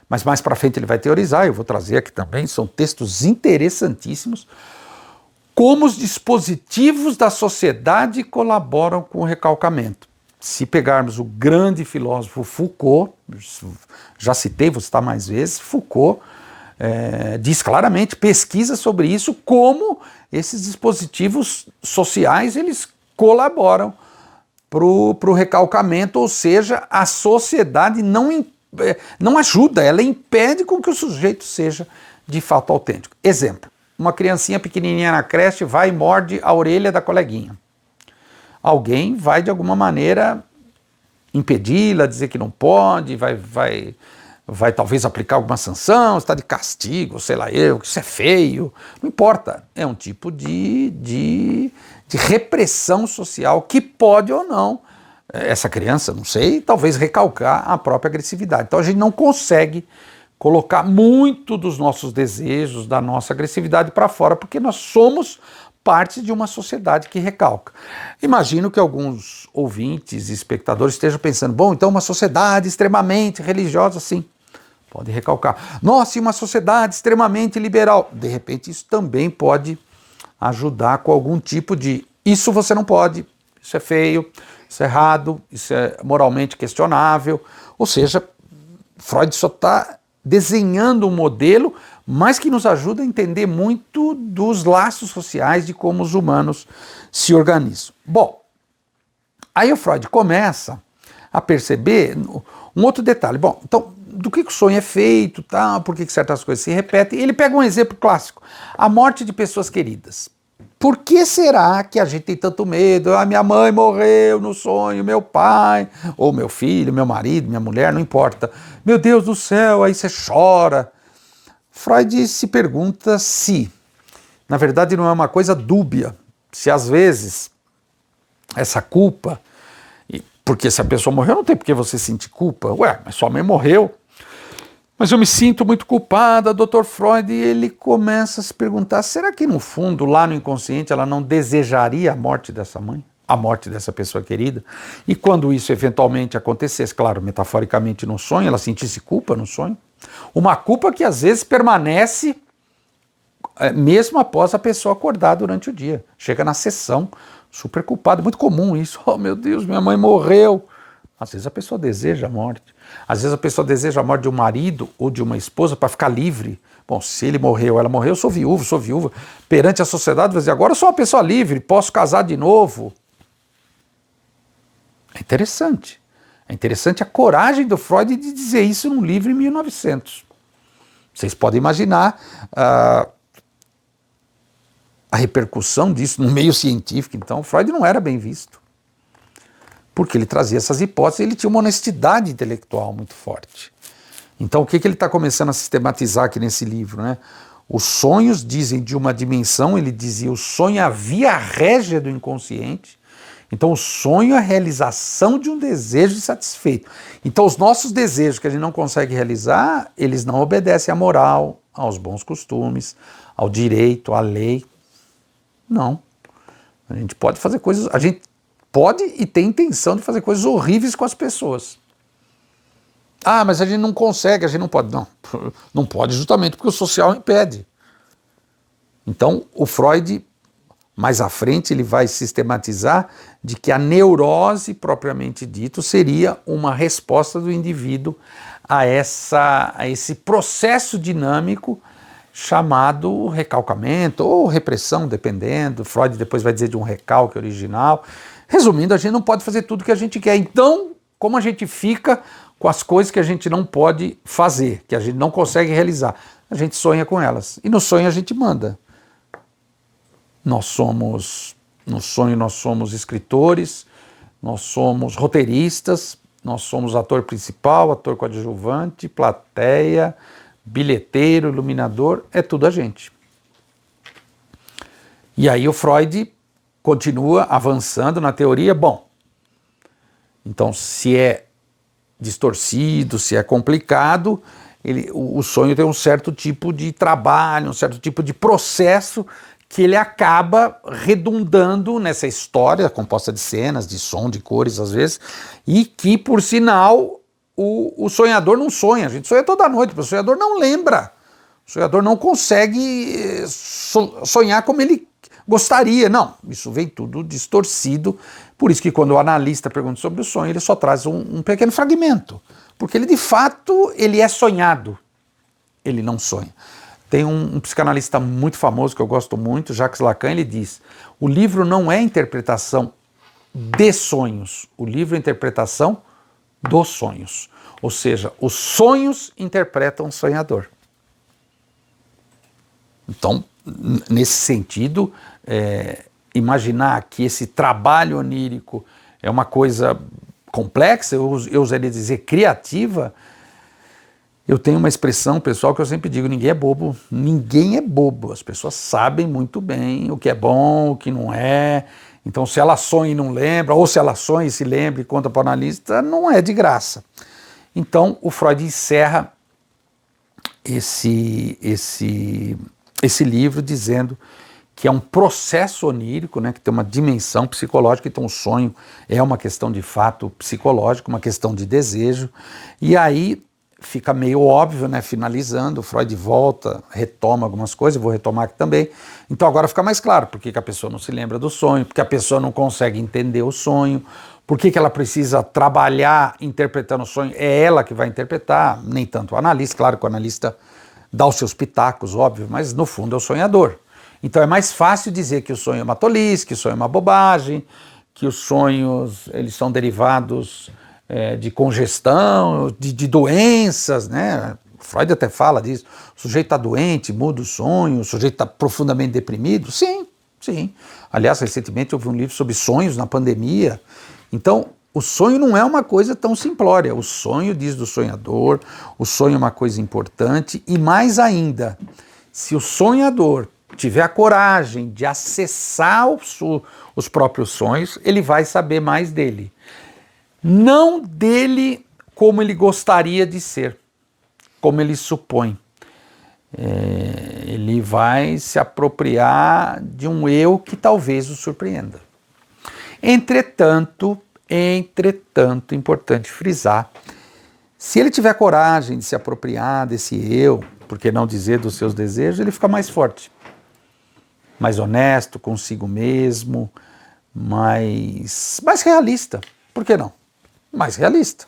mas mais para frente ele vai teorizar, eu vou trazer aqui também, são textos interessantíssimos, como os dispositivos da sociedade colaboram com o recalcamento. Se pegarmos o grande filósofo Foucault, já citei, vou citar mais vezes, Foucault diz claramente, pesquisa sobre isso, como esses dispositivos sociais eles colaboram para o recalcamento, ou seja, a sociedade não ajuda, ela impede com que o sujeito seja de fato autêntico. Exemplo, uma criancinha pequenininha na creche vai e morde a orelha da coleguinha. Alguém vai de alguma maneira impedi-la, dizer que não pode, vai talvez aplicar alguma sanção, está de castigo, sei lá eu, que isso é feio, não importa, é um tipo de repressão social que pode ou não, essa criança, não sei, talvez recalcar a própria agressividade. Então a gente não consegue colocar muito dos nossos desejos, da nossa agressividade para fora, porque nós somos parte de uma sociedade que recalca. Imagino que alguns ouvintes e espectadores estejam pensando, bom, então uma sociedade extremamente religiosa, sim, pode recalcar. Nossa, e uma sociedade extremamente liberal, de repente isso também pode ajudar com algum tipo de, isso você não pode, isso é feio, isso é errado, isso é moralmente questionável. Ou seja, Freud só está desenhando um modelo, mas que nos ajuda a entender muito dos laços sociais, de como os humanos se organizam. Bom, aí o Freud começa a perceber um outro detalhe. Bom, então, do que o sonho é feito, tá? Por que certas coisas se repetem? Ele pega um exemplo clássico, a morte de pessoas queridas. Por que será que a gente tem tanto medo? Minha mãe morreu no sonho, meu pai, ou meu filho, meu marido, minha mulher, não importa. Meu Deus do céu, aí você chora. Freud se pergunta se, na verdade, não é uma coisa dúbia, se às vezes essa culpa, porque se a pessoa morreu, não tem por que você sentir culpa. Ué, mas sua mãe morreu. Mas eu me sinto muito culpada, Dr. Freud, e ele começa a se perguntar, será que no fundo, lá no inconsciente, ela não desejaria a morte dessa mãe? A morte dessa pessoa querida? E quando isso eventualmente acontecesse, claro, metaforicamente no sonho, ela sentisse culpa no sonho? Uma culpa que às vezes permanece mesmo após a pessoa acordar durante o dia. Chega na sessão, super culpado, muito comum isso. Oh meu Deus, minha mãe morreu. Às vezes a pessoa deseja a morte. Às vezes a pessoa deseja a morte de um marido ou de uma esposa para ficar livre. Bom, se ele morreu, ela morreu, eu sou viúva. Perante a sociedade, vai dizer, agora eu sou uma pessoa livre, posso casar de novo. É interessante. É interessante a coragem do Freud de dizer isso num livro em 1900. Vocês podem imaginar a repercussão disso no meio científico. Então, Freud não era bem visto. Porque ele trazia essas hipóteses e ele tinha uma honestidade intelectual muito forte. Então, o que ele está começando a sistematizar aqui nesse livro, né? Os sonhos dizem de uma dimensão, ele dizia, o sonho é a via régia do inconsciente. Então, o sonho é a realização de um desejo insatisfeito. Então, os nossos desejos que a gente não consegue realizar, eles não obedecem à moral, aos bons costumes, ao direito, à lei. Não. A gente pode fazer coisas... A gente pode e tem intenção de fazer coisas horríveis com as pessoas. Ah, mas a gente não consegue, a gente não pode. Não, não pode justamente porque o social impede. Então, o Freud, mais à frente, ele vai sistematizar de que a neurose, propriamente dito, seria uma resposta do indivíduo a esse processo dinâmico chamado recalcamento ou repressão, dependendo. Freud depois vai dizer de um recalque original. Resumindo, a gente não pode fazer tudo que a gente quer. Então, como a gente fica com as coisas que a gente não pode fazer, que a gente não consegue realizar? A gente sonha com elas. E no sonho a gente manda. No sonho nós somos escritores, nós somos roteiristas, nós somos ator principal, ator coadjuvante, plateia, bilheteiro, iluminador, é tudo a gente. E aí o Freud continua avançando na teoria. Bom, então se é distorcido, se é complicado, o sonho tem um certo tipo de trabalho, um certo tipo de processo que ele acaba redundando nessa história composta de cenas, de som, de cores às vezes, e que, por sinal, o sonhador não sonha. A gente sonha toda noite, mas o sonhador não lembra. O sonhador não consegue sonhar como ele gostaria. Não, isso vem tudo distorcido. Por isso que quando o analista pergunta sobre o sonho, ele só traz um pequeno fragmento. Porque ele, de fato, ele é sonhado. Ele não sonha. Tem um psicanalista muito famoso que eu gosto muito, Jacques Lacan, ele diz: o livro não é interpretação de sonhos, o livro é interpretação dos sonhos. Ou seja, os sonhos interpretam o sonhador. Então, nesse sentido, imaginar que esse trabalho onírico é uma coisa complexa, eu usaria dizer criativa. Eu tenho uma expressão, pessoal, que eu sempre digo: ninguém é bobo. Ninguém é bobo. As pessoas sabem muito bem o que é bom, o que não é. Então, se ela sonha e não lembra, ou se ela sonha e se lembra e conta para o analista, não é de graça. Então, o Freud encerra esse livro dizendo que é um processo onírico, né, que tem uma dimensão psicológica. Então, o sonho é uma questão de fato psicológico, uma questão de desejo. E aí fica meio óbvio, né, finalizando, o Freud volta, retoma algumas coisas, eu vou retomar aqui também. Então agora fica mais claro por que a pessoa não se lembra do sonho, porque a pessoa não consegue entender o sonho, por que ela precisa trabalhar interpretando o sonho, é ela que vai interpretar, nem tanto o analista. Claro que o analista dá os seus pitacos, óbvio, mas no fundo é o sonhador. Então é mais fácil dizer que o sonho é uma tolice, que o sonho é uma bobagem, que os sonhos eles são derivados de congestão, de doenças, né? Freud até fala disso. O sujeito está doente, muda o sonho, o sujeito está profundamente deprimido. Sim, sim. Aliás, recentemente eu vi um livro sobre sonhos na pandemia. Então, o sonho não é uma coisa tão simplória. O sonho diz do sonhador, o sonho é uma coisa importante, e mais ainda, se o sonhador tiver a coragem de acessar os próprios sonhos, ele vai saber mais dele. Não dele como ele gostaria de ser, como ele supõe. Ele vai se apropriar de um eu que talvez o surpreenda. Entretanto, importante frisar, se ele tiver coragem de se apropriar desse eu, por que não dizer dos seus desejos, ele fica mais forte, mais honesto consigo mesmo, mais realista. Por que não? mais realista.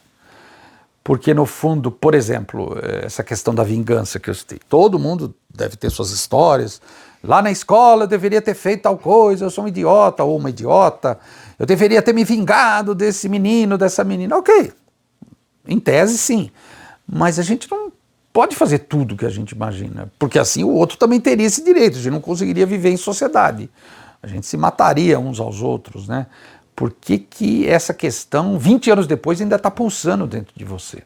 Porque, no fundo, por exemplo, essa questão da vingança que eu citei, todo mundo deve ter suas histórias. Lá na escola eu deveria ter feito tal coisa, eu sou um idiota ou uma idiota, eu deveria ter me vingado desse menino, dessa menina. Ok, em tese sim, mas a gente não pode fazer tudo que a gente imagina, porque assim o outro também teria esse direito, a gente não conseguiria viver em sociedade, a gente se mataria uns aos outros, né? Por que essa questão, 20 anos depois, ainda está pulsando dentro de você?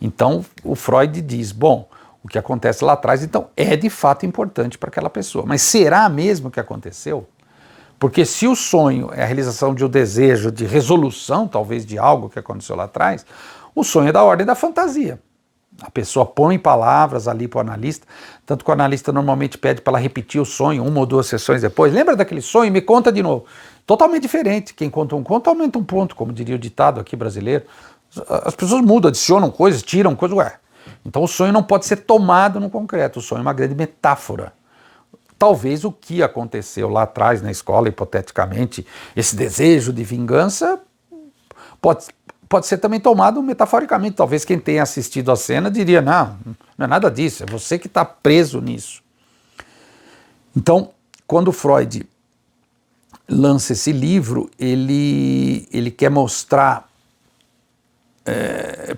Então, o Freud diz, bom, o que acontece lá atrás, então, é de fato importante para aquela pessoa. Mas será mesmo que aconteceu? Porque se o sonho é a realização de um desejo de resolução, talvez, de algo que aconteceu lá atrás, o sonho é da ordem da fantasia. A pessoa põe palavras ali para o analista, tanto que o analista normalmente pede para ela repetir o sonho 1 ou 2 sessões depois. Lembra daquele sonho? Me conta de novo. Totalmente diferente. Quem conta um conto aumenta um ponto, como diria o ditado aqui brasileiro. As pessoas mudam, adicionam coisas, tiram coisas, ué. Então o sonho não pode ser tomado no concreto, o sonho é uma grande metáfora. Talvez o que aconteceu lá atrás na escola, hipoteticamente, esse desejo de vingança, pode ser também tomado metaforicamente. Talvez quem tenha assistido a cena diria, não é nada disso, é você que está preso nisso. Então, quando Freud lança esse livro, ele quer mostrar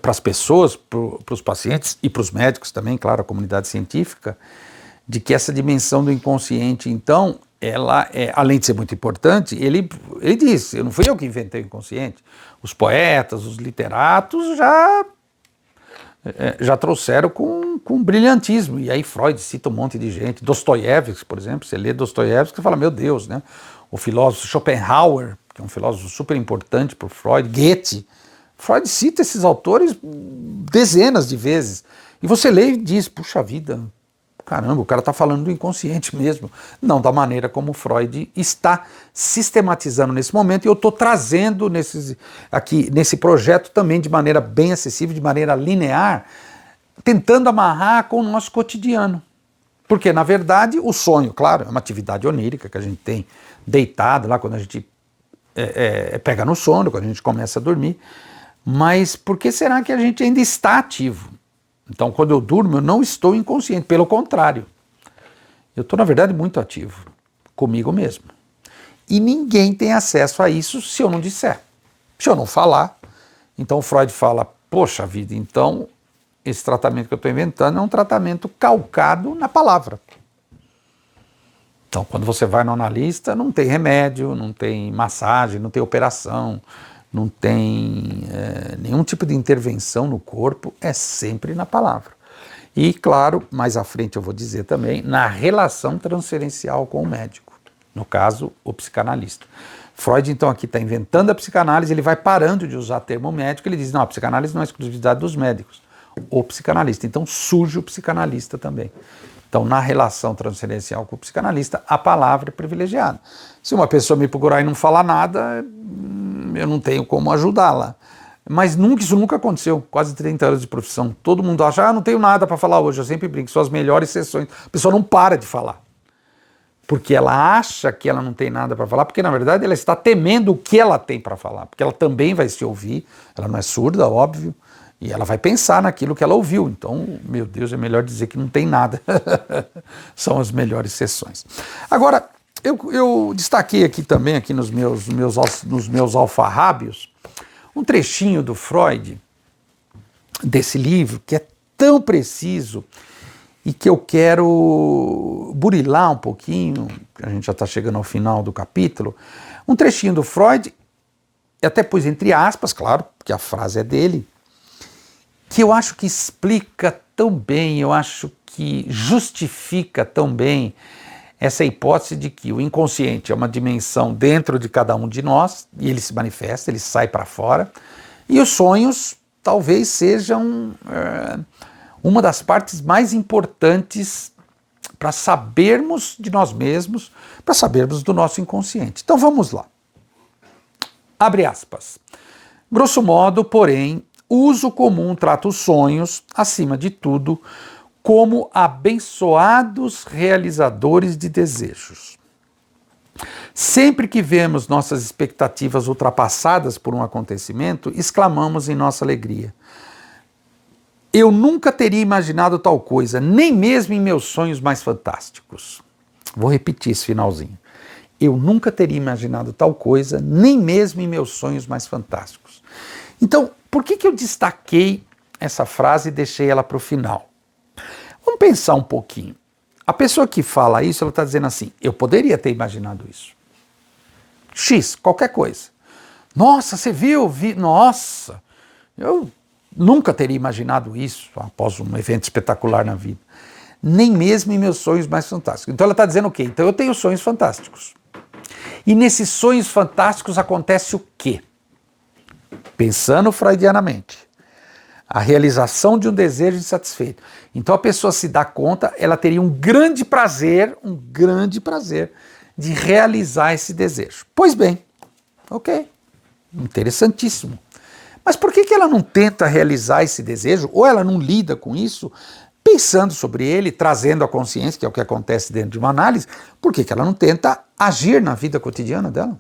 para as pessoas, para os pacientes e para os médicos também, claro, a comunidade científica, de que essa dimensão do inconsciente, então, ela é, além de ser muito importante, ele diz, não fui eu que inventei o inconsciente, os poetas, os literatos já trouxeram com brilhantismo, e aí Freud cita um monte de gente, Dostoiévski, por exemplo, você lê Dostoiévski e fala, meu Deus, né? O filósofo Schopenhauer, que é um filósofo super importante para o Freud, Goethe, Freud cita esses autores dezenas de vezes, e você lê e diz, puxa vida, caramba, o cara está falando do inconsciente mesmo, não da maneira como Freud está sistematizando nesse momento, e eu estou trazendo aqui nesse projeto também de maneira bem acessível, de maneira linear, tentando amarrar com o nosso cotidiano. Porque, na verdade, o sonho, claro, é uma atividade onírica que a gente tem deitado lá quando a gente pega no sono, quando a gente começa a dormir, mas por que será que a gente ainda está ativo? Então, quando eu durmo, eu não estou inconsciente, pelo contrário. Eu estou, na verdade, muito ativo, comigo mesmo. E ninguém tem acesso a isso se eu não disser, se eu não falar. Então, Freud fala, poxa vida, então, esse tratamento que eu estou inventando é um tratamento calcado na palavra. Então, quando você vai no analista, não tem remédio, não tem massagem, não tem operação, não tem nenhum tipo de intervenção no corpo, é sempre na palavra. E, claro, mais à frente eu vou dizer também, na relação transferencial com o médico, no caso, o psicanalista. Freud, então, aqui está inventando a psicanálise, ele vai parando de usar termo médico, ele diz, não, a psicanálise não é exclusividade dos médicos, o psicanalista. Então, surge o psicanalista também. Então, na relação transferencial com o psicanalista, a palavra é privilegiada. Se uma pessoa me procurar e não falar nada, eu não tenho como ajudá-la. Mas isso nunca aconteceu, quase 30 anos de profissão. Todo mundo acha, não tenho nada para falar hoje, eu sempre brinco, são as melhores sessões. A pessoa não para de falar. Porque ela acha que ela não tem nada para falar, porque na verdade ela está temendo o que ela tem para falar, porque ela também vai se ouvir, ela não é surda, óbvio, e ela vai pensar naquilo que ela ouviu. Então, meu Deus, é melhor dizer que não tem nada. São as melhores sessões. Agora, eu destaquei aqui também, aqui nos meus alfarrábios, um trechinho do Freud, desse livro, que é tão preciso e que eu quero burilar um pouquinho, a gente já está chegando ao final do capítulo, um trechinho do Freud, até pus entre aspas, claro, porque a frase é dele, que eu acho que explica tão bem, eu acho que justifica tão bem essa hipótese de que o inconsciente é uma dimensão dentro de cada um de nós, e ele se manifesta, ele sai para fora, e os sonhos talvez sejam uma das partes mais importantes para sabermos de nós mesmos, para sabermos do nosso inconsciente. Então vamos lá. Abre aspas. Grosso modo, porém, o uso comum trata os sonhos, acima de tudo, como abençoados realizadores de desejos. Sempre que vemos nossas expectativas ultrapassadas por um acontecimento, exclamamos em nossa alegria: eu nunca teria imaginado tal coisa, nem mesmo em meus sonhos mais fantásticos. Vou repetir esse finalzinho. Eu nunca teria imaginado tal coisa, nem mesmo em meus sonhos mais fantásticos. Então, por que eu destaquei essa frase e deixei ela para o final? Vamos pensar um pouquinho. A pessoa que fala isso, ela está dizendo assim: eu poderia ter imaginado isso. X, qualquer coisa. Nossa, você viu? Nossa, eu nunca teria imaginado isso após um evento espetacular na vida. Nem mesmo em meus sonhos mais fantásticos. Então ela está dizendo o quê? Então eu tenho sonhos fantásticos. E nesses sonhos fantásticos acontece o quê? Pensando freudianamente, a realização de um desejo insatisfeito. Então a pessoa se dá conta, ela teria um grande prazer de realizar esse desejo. Pois bem, ok, interessantíssimo. Mas por que ela não tenta realizar esse desejo, ou ela não lida com isso, pensando sobre ele, trazendo a consciência, que é o que acontece dentro de uma análise? Por que ela não tenta agir na vida cotidiana dela?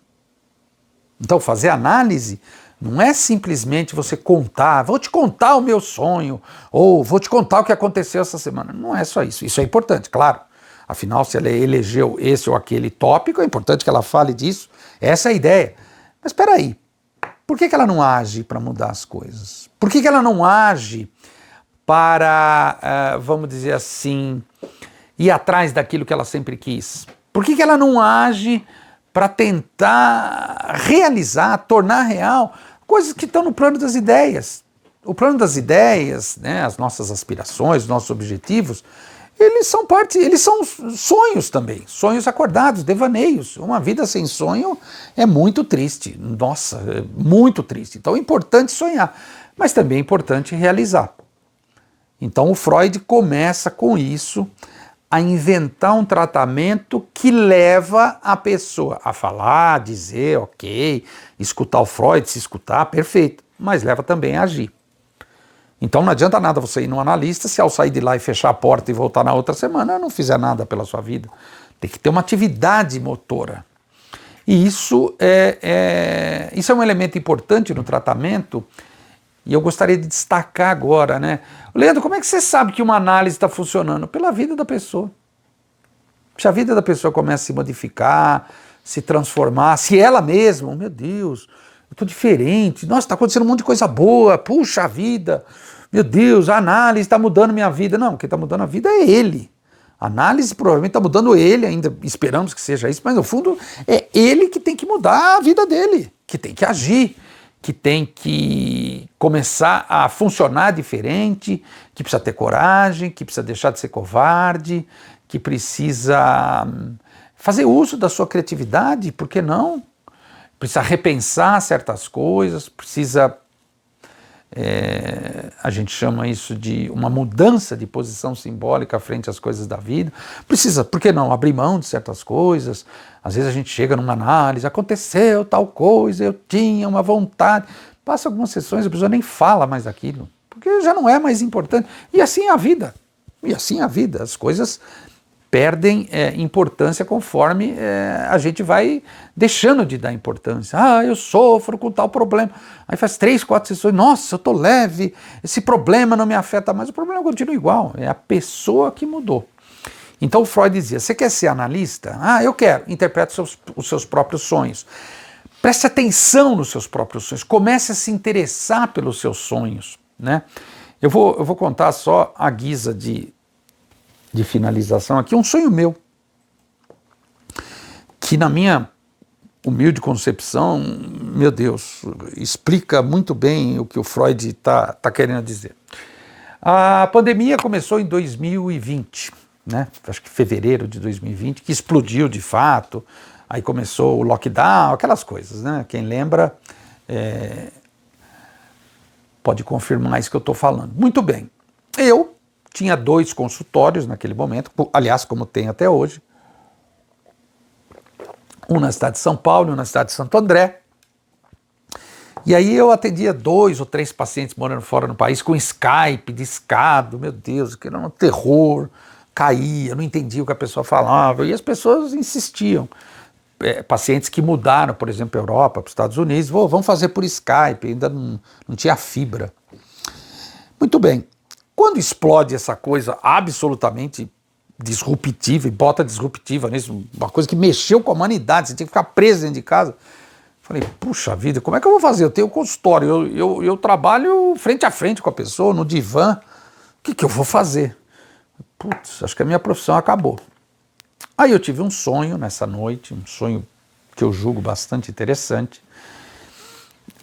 Então, fazer análise não é simplesmente você contar, vou te contar o meu sonho, ou vou te contar o que aconteceu essa semana. Não é só isso. Isso é importante, claro. Afinal, se ela elegeu esse ou aquele tópico, é importante que ela fale disso. Essa é a ideia. Mas espera aí. Por que ela não age para mudar as coisas? Por que ela não age para, vamos dizer assim, ir atrás daquilo que ela sempre quis? Por que ela não age para tentar realizar, tornar real coisas que estão no plano das ideias? O plano das ideias, né, as nossas aspirações, os nossos objetivos, eles são sonhos também, sonhos acordados, devaneios. Uma vida sem sonho é muito triste, nossa, é muito triste. Então é importante sonhar, mas também é importante realizar. Então o Freud começa com isso, a inventar um tratamento que leva a pessoa a falar, a dizer, ok, escutar o Freud, se escutar, perfeito, mas leva também a agir. Então não adianta nada você ir no analista se ao sair de lá e fechar a porta e voltar na outra semana não fizer nada pela sua vida. Tem que ter uma atividade motora. E isso é um elemento importante no tratamento, e eu gostaria de destacar agora, né? Leandro, como é que você sabe que uma análise está funcionando? Pela vida da pessoa. Se a vida da pessoa começa a se modificar, se transformar, se ela mesma, meu Deus, eu estou diferente, nossa, está acontecendo um monte de coisa boa, puxa vida, meu Deus, a análise está mudando minha vida. Não, quem está mudando a vida é ele. A análise provavelmente está mudando ele, ainda esperamos que seja isso, mas no fundo é ele que tem que mudar a vida dele, que tem que agir, que tem que começar a funcionar diferente, que precisa ter coragem, que precisa deixar de ser covarde, que precisa fazer uso da sua criatividade, por que não? Precisa repensar certas coisas, precisa, a gente chama isso de uma mudança de posição simbólica frente às coisas da vida. Precisa, por que não, abrir mão de certas coisas. Às vezes a gente chega numa análise, aconteceu tal coisa, eu tinha uma vontade. Passa algumas sessões, a pessoa nem fala mais daquilo, porque já não é mais importante. E assim é a vida. E assim é a vida. As coisas perdem importância conforme a gente vai deixando de dar importância. Ah, eu sofro com tal problema. Aí faz 3, 4 sessões, nossa, eu tô leve, esse problema não me afeta mais. O problema continua igual, é a pessoa que mudou. Então o Freud dizia, você quer ser analista? Ah, eu quero. Interprete os seus próprios sonhos. Preste atenção nos seus próprios sonhos, comece a se interessar pelos seus sonhos, né? Eu vou contar só a guisa de finalização aqui, um sonho meu, que na minha humilde concepção, meu Deus, explica muito bem o que o Freud está querendo dizer. A pandemia começou em 2020, né? Acho que fevereiro de 2020, que explodiu de fato, aí começou o lockdown, aquelas coisas, né? Quem lembra pode confirmar isso que eu estou falando. Muito bem, eu tinha 2 consultórios naquele momento, aliás, como tem até hoje. Um na cidade de São Paulo e um na cidade de Santo André. E aí eu atendia 2 ou 3 pacientes morando fora do país com Skype, discado, meu Deus, aquilo era um terror, caía, não entendia o que a pessoa falava, e as pessoas insistiam. pacientes que mudaram, por exemplo, para a Europa, para os Estados Unidos, vamos fazer por Skype, ainda não tinha fibra. Muito bem, quando explode essa coisa absolutamente disruptiva, e bota disruptiva nisso, uma coisa que mexeu com a humanidade, você tinha que ficar preso dentro de casa, falei, puxa vida, como é que eu vou fazer? Eu tenho consultório, eu trabalho frente a frente com a pessoa, no divã, o que eu vou fazer? Putz, acho que a minha profissão acabou. Aí eu tive um sonho nessa noite, um sonho que eu julgo bastante interessante,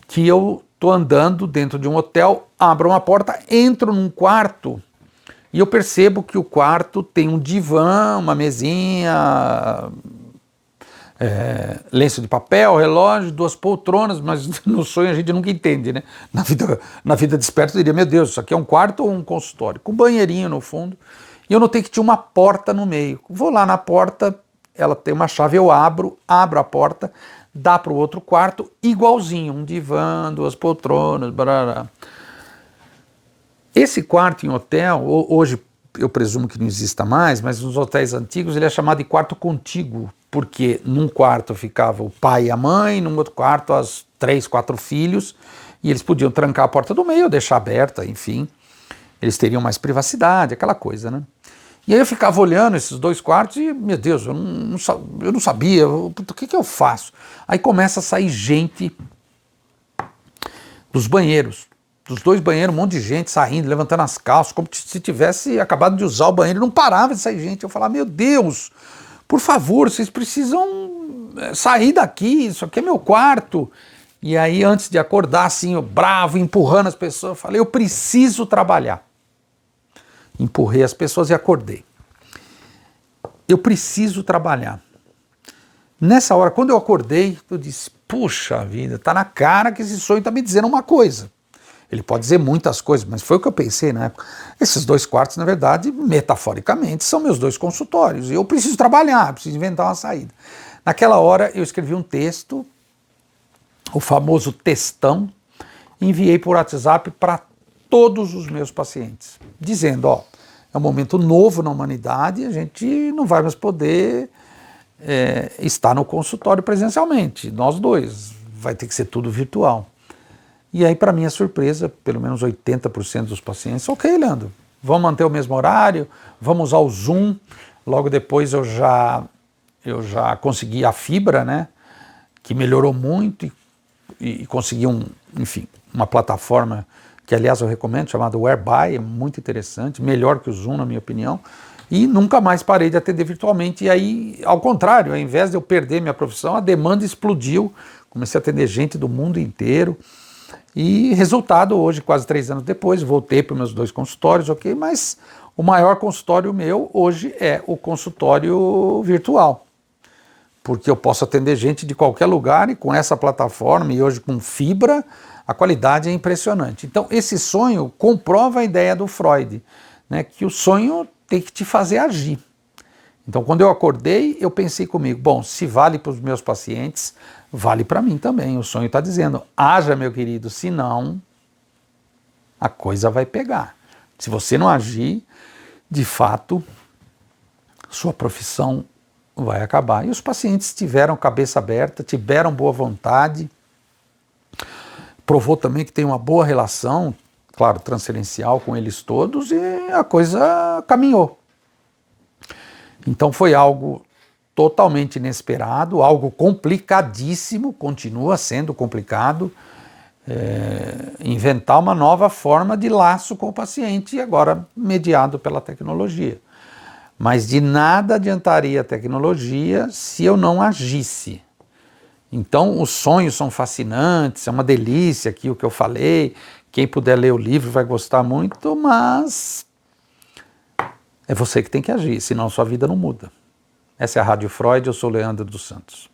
que eu estou andando dentro de um hotel, abro uma porta, entro num quarto e eu percebo que o quarto tem um divã, uma mesinha, lenço de papel, relógio, 2 poltronas, mas no sonho a gente nunca entende, né? Na vida desperta eu diria, meu Deus, isso aqui é um quarto ou um consultório? Com banheirinho no fundo. E eu notei que tinha uma porta no meio. Vou lá na porta, ela tem uma chave, eu abro a porta, dá para o outro quarto, igualzinho, um divã, 2 poltronas, barará. Esse quarto em hotel, hoje eu presumo que não exista mais, mas nos hotéis antigos ele é chamado de quarto contíguo, porque num quarto ficava o pai e a mãe, num outro quarto as 3, 4 filhos, e eles podiam trancar a porta do meio, deixar aberta, enfim, eles teriam mais privacidade, aquela coisa, né? E aí eu ficava olhando esses 2 quartos e, meu Deus, eu não sabia, o que eu faço? Aí começa a sair gente dos banheiros, dos 2 banheiros, um monte de gente saindo, levantando as calças, como se tivesse acabado de usar o banheiro, não parava de sair gente. Eu falava, meu Deus, por favor, vocês precisam sair daqui, isso aqui é meu quarto. E aí, antes de acordar, assim, eu bravo, empurrando as pessoas, eu falei, eu preciso trabalhar. Empurrei as pessoas e acordei. Eu preciso trabalhar. Nessa hora, quando eu acordei, eu disse, puxa vida, tá na cara que esse sonho tá me dizendo uma coisa. Ele pode dizer muitas coisas, mas foi o que eu pensei na época. Esses 2 quartos, na verdade, metaforicamente, são meus 2 consultórios. E eu preciso trabalhar, preciso inventar uma saída. Naquela hora, eu escrevi um texto, o famoso textão, enviei por WhatsApp para todos os meus pacientes, dizendo, ó, é um momento novo na humanidade, a gente não vai mais poder estar no consultório presencialmente, nós 2, vai ter que ser tudo virtual. E aí, para minha surpresa, pelo menos 80% dos pacientes, ok, Leandro, vamos manter o mesmo horário, vamos usar o Zoom, logo depois eu já consegui a fibra, né, que melhorou muito e consegui enfim, uma plataforma que, aliás, eu recomendo, chamada Whereby, é muito interessante, melhor que o Zoom, na minha opinião, e nunca mais parei de atender virtualmente. E aí, ao contrário, ao invés de eu perder minha profissão, a demanda explodiu, comecei a atender gente do mundo inteiro, e resultado, hoje, quase 3 anos depois, voltei para os meus 2 consultórios, ok, mas o maior consultório meu hoje é o consultório virtual, porque eu posso atender gente de qualquer lugar e com essa plataforma, e hoje com fibra, a qualidade é impressionante. Então, esse sonho comprova a ideia do Freud, né, que o sonho tem que te fazer agir. Então, quando eu acordei, eu pensei comigo, bom, se vale para os meus pacientes, vale para mim também. O sonho está dizendo, haja, meu querido, senão a coisa vai pegar. Se você não agir, de fato, sua profissão vai acabar. E os pacientes tiveram cabeça aberta, tiveram boa vontade, provou também que tem uma boa relação, claro, transferencial com eles todos, e a coisa caminhou. Então foi algo totalmente inesperado, algo complicadíssimo, continua sendo complicado, inventar uma nova forma de laço com o paciente, agora mediado pela tecnologia. Mas de nada adiantaria a tecnologia se eu não agisse. Então, os sonhos são fascinantes, é uma delícia aqui o que eu falei, quem puder ler o livro vai gostar muito, mas é você que tem que agir, senão sua vida não muda. Essa é a Rádio Freud, eu sou Leandro dos Santos.